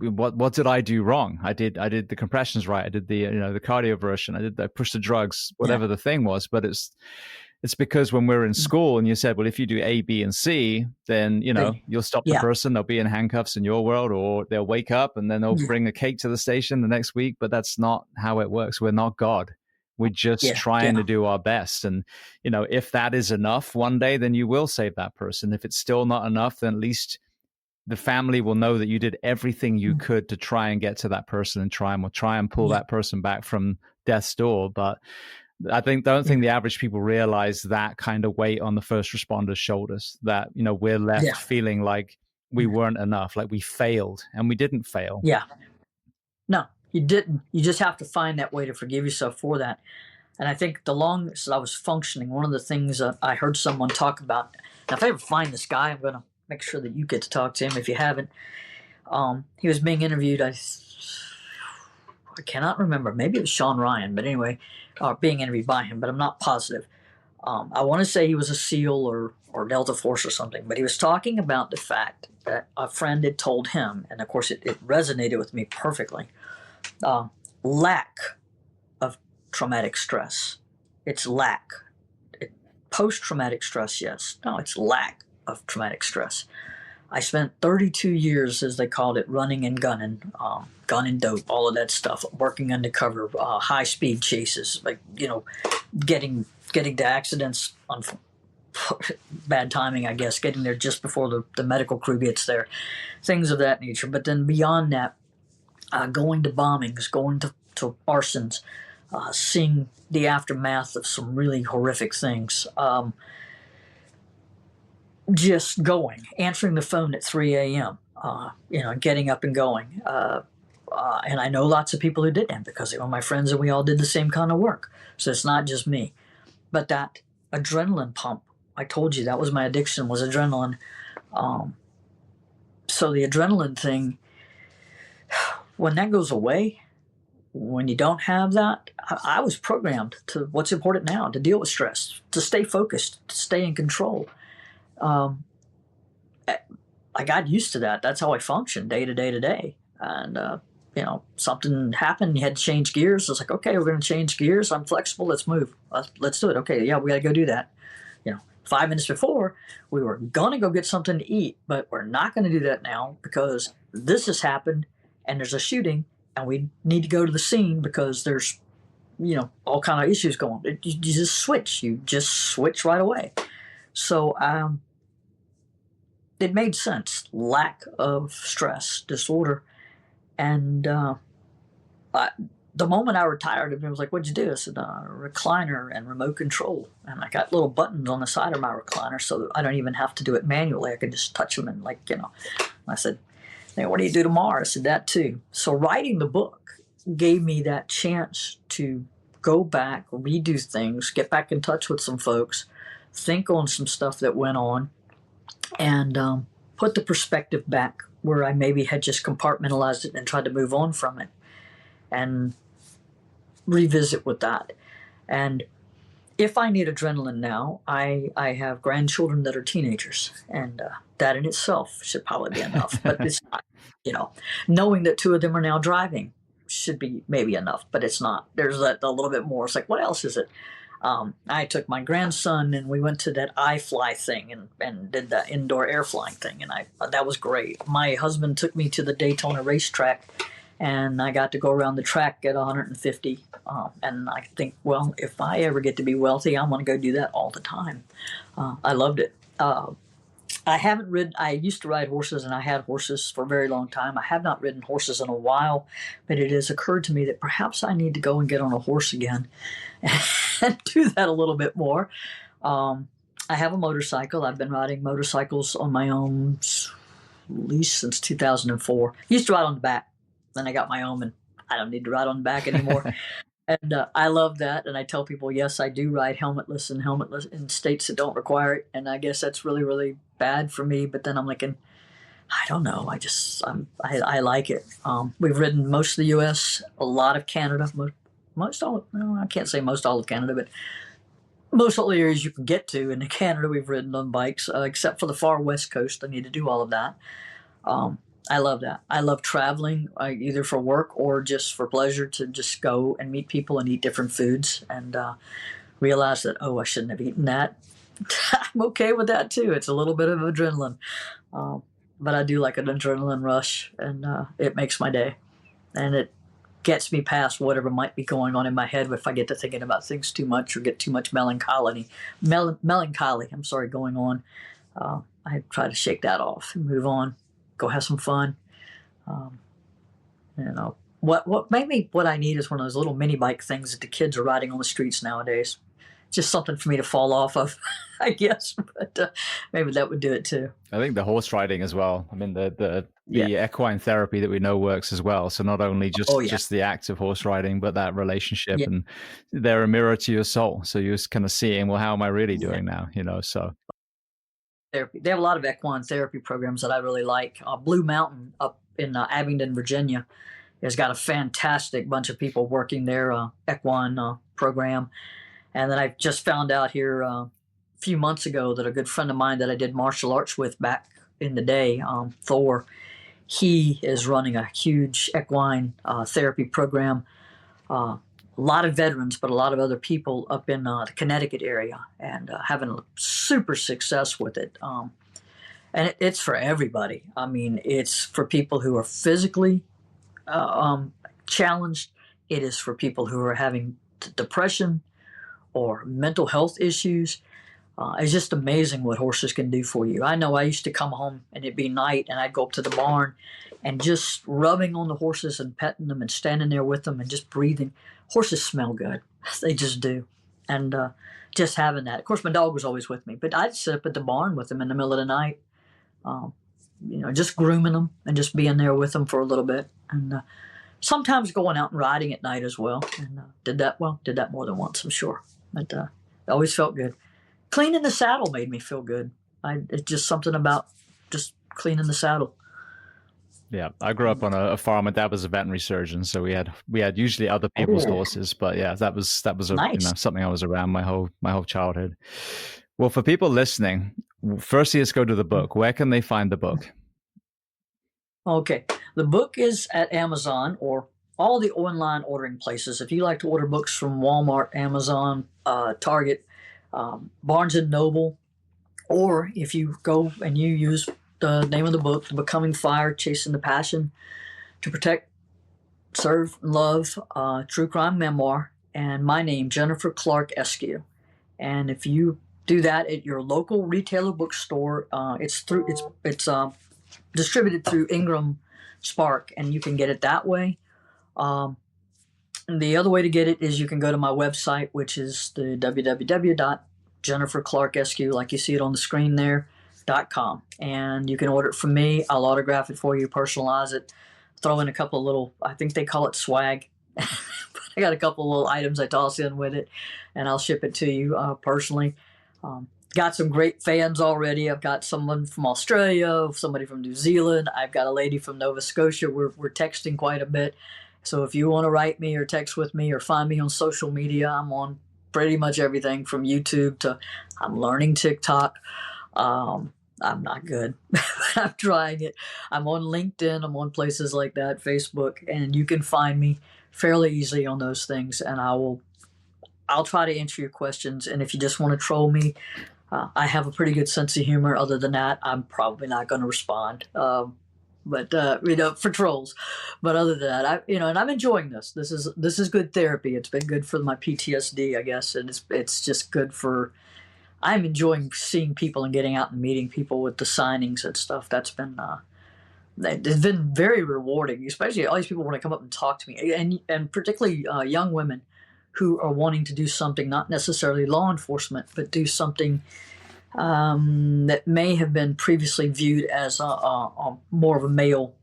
what did I do wrong? I did the compressions right. I did the the cardioversion. I pushed the drugs, whatever the thing was. But it's because when we're in school and you said, well, if you do A, B, and C, then you'll stop the person. They'll be in handcuffs in your world, or they'll wake up and then they'll bring a cake to the station the next week. But that's not how it works. We're not God. We're just trying to do our best. And if that is enough one day, then you will save that person. If it's still not enough, then at least the family will know that you did everything you could to try and get to that person and try and pull that person back from death's door. But I don't think the average people realize that kind of weight on the first responders' shoulders, that, we're left feeling like we weren't enough, like we failed, and we didn't fail. Yeah. No, you didn't. You just have to find that way to forgive yourself for that. And I think the longest I was functioning, one of the things I heard someone talk about, now if I ever find this guy, I'm going to make sure that you get to talk to him if you haven't. He was being interviewed. I cannot remember. Maybe it was Sean Ryan, but anyway, being interviewed by him, but I'm not positive. I want to say he was a SEAL or Delta Force or something, but he was talking about the fact that a friend had told him, and of course it resonated with me perfectly, lack of traumatic stress. It's lack. Post-traumatic stress, yes. No, it's lack of traumatic stress. I spent 32 years, as they called it, running and gunning, gun and dope, all of that stuff, working undercover, high-speed chases, like, getting to accidents on bad timing, I guess, getting there just before the medical crew gets there, things of that nature. But then beyond that, going to bombings, going to arsons, seeing the aftermath of some really horrific things, just going, answering the phone at 3 a.m., getting up and going. And I know lots of people who did that because they were my friends and we all did the same kind of work. So it's not just me. But that adrenaline pump, I told you that was my addiction, was adrenaline. So the adrenaline thing, when that goes away, when you don't have that, I was programmed to what's important now, to deal with stress, to stay focused, to stay in control. I got used to that. That's how I functioned day to day to day. And, something happened, you had to change gears. I was like, okay, we're going to change gears. I'm flexible. Let's move. Let's do it. Okay. Yeah, we got to go do that. 5 minutes before we were going to go get something to eat, but we're not going to do that now because this has happened and there's a shooting and we need to go to the scene because there's, all kind of issues going on. You just switch. You just switch right away. So, it made sense. Lack of stress disorder. And the moment I retired, everyone was like, what'd you do? I said, recliner and remote control. And I got little buttons on the side of my recliner so that I don't even have to do it manually. I could just touch them and I said, hey, what do you do tomorrow? I said, that too. So writing the book gave me that chance to go back, redo things, get back in touch with some folks, think on some stuff that went on, and put the perspective back where I maybe had just compartmentalized it and tried to move on from it and revisit with that. And if I need adrenaline now, I have grandchildren that are teenagers, and that in itself should probably be enough. But it's not, knowing that 2 of them are now driving should be maybe enough, but it's not. There's a little bit more. It's like, what else is it? I took my grandson and we went to that iFly thing and did the indoor air flying thing, and that was great. My husband took me to the Daytona racetrack, and I got to go around the track at 150. And I think, well, if I ever get to be wealthy, I'm going to go do that all the time. I loved it. I haven't ridden. I used to ride horses, and I had horses for a very long time. I have not ridden horses in a while, but it has occurred to me that perhaps I need to go and get on a horse again and do that a little bit more. I have a motorcycle. I've been riding motorcycles on my own at least since 2004. Used to ride on the back. Then I got my own, and I don't need to ride on the back anymore. And I love that. And I tell people, yes, I do ride helmetless in states that don't require it. And I guess that's really, really bad for me. But then I'm thinking, I don't know. I like it. We've ridden most of the U.S., a lot of Canada, I can't say most all of Canada, but most all the areas you can get to. In Canada, we've ridden on bikes, except for the far west coast. I need to do all of that. I love that. I love traveling, either for work or just for pleasure, to just go and meet people and eat different foods and realize that, I shouldn't have eaten that. I'm okay with that too. It's a little bit of adrenaline. But I do like an adrenaline rush, and it makes my day. And it gets me past whatever might be going on in my head if I get to thinking about things too much or get too much melancholy, going on. I try to shake that off and move on. Go have some fun. What I need is one of those little mini bike things that the kids are riding on the streets nowadays. Just something for me to fall off of, I guess. But maybe that would do it too. I think the horse riding as well. I mean, the equine therapy that we know works as well. So not only just the act of horse riding, but that relationship, and they're a mirror to your soul. So you're just kind of seeing, well, how am I really doing now? So. Therapy. They have a lot of equine therapy programs that I really like. Blue Mountain up in Abingdon, Virginia, has got a fantastic bunch of people working their equine program. And then I just found out here a few months ago that a good friend of mine that I did martial arts with back in the day, Thor, he is running a huge equine therapy program. A lot of veterans, but a lot of other people up in the Connecticut area, and having super success with it. And it's for everybody. I mean, it's for people who are physically challenged. It is for people who are having depression or mental health issues. It's just amazing what horses can do for you. I know I used to come home and it'd be night, and I'd go up to the barn and just rubbing on the horses and petting them and standing there with them and just breathing. Horses smell good. They just do. And just having that. Of course, my dog was always with me, but I'd sit up at the barn with them in the middle of the night, just grooming them and just being there with them for a little bit. And sometimes going out and riding at night as well. And did that more than once, I'm sure. But it always felt good. Cleaning the saddle made me feel good. It's just something about just cleaning the saddle. Yeah, I grew up on a farm. My dad was a veterinary surgeon, so we had usually other people's horses. But yeah, that was nice. Something I was around my whole childhood. Well, for people listening, firstly, let's go to the book. Where can they find the book? Okay, the book is at Amazon or all the online ordering places. If you like to order books from Walmart, Amazon, Target, Barnes and Noble, or if you go and you use the name of the book, The Becoming Fire, Chasing the Passion to Protect, Serve, and Love, True Crime Memoir, and my name, Jennnifer Clark Eskew. And if you do that at your local retailer bookstore, it's distributed through Ingram Spark, and you can get it that way. And the other way to get it is you can go to my website, which is the www.JenniferClarkEskew, like you see it on the screen there, .com. And you can order it from me. I'll autograph it for you, personalize it, throw in a couple of little, I think they call it swag. But I got a couple of little items I toss in with it, and I'll ship it to you personally. Got some great fans already. I've got someone from Australia, somebody from New Zealand. I've got a lady from Nova Scotia. We're texting quite a bit. So if you want to write me or text with me or find me on social media, I'm on pretty much everything from YouTube to I'm learning TikTok. I'm not good, but I'm trying it. I'm on LinkedIn. I'm on places like that, Facebook, and you can find me fairly easily on those things. And I'll try to answer your questions. And if you just want to troll me, I have a pretty good sense of humor. Other than that, I'm probably not going to respond. But for trolls. But other than that, and I'm enjoying this. This is good therapy. It's been good for my PTSD, I guess, and it's just good for. I'm enjoying seeing people and getting out and meeting people with the signings and stuff. That's been it's been very rewarding, especially all these people want to come up and talk to me, and particularly young women who are wanting to do something, not necessarily law enforcement, but do something that may have been previously viewed as a more of a male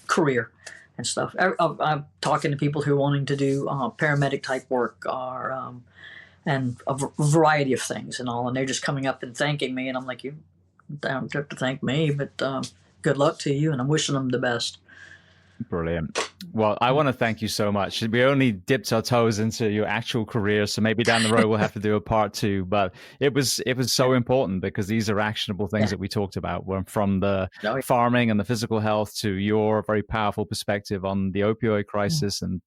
career and stuff. I'm talking to people who are wanting to do paramedic type work or and a variety of things and all, and they're just coming up and thanking me, and I'm like, you don't have to thank me, but good luck to you, and I'm wishing them the best. Brilliant. Well, I want to thank you so much. We only dipped our toes into your actual career, so maybe down the road we'll have to do a part 2. But it was so important because these are actionable things that we talked about, from the farming and the physical health to your very powerful perspective on the opioid crisis and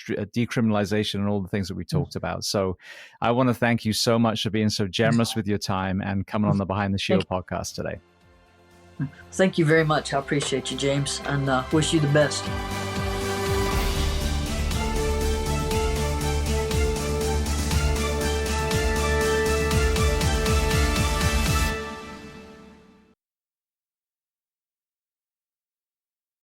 decriminalization and all the things that we talked about. So I want to thank you so much for being so generous with your time and coming on the Behind the Shield podcast today. Thank you very much. I appreciate you, James, and wish you the best.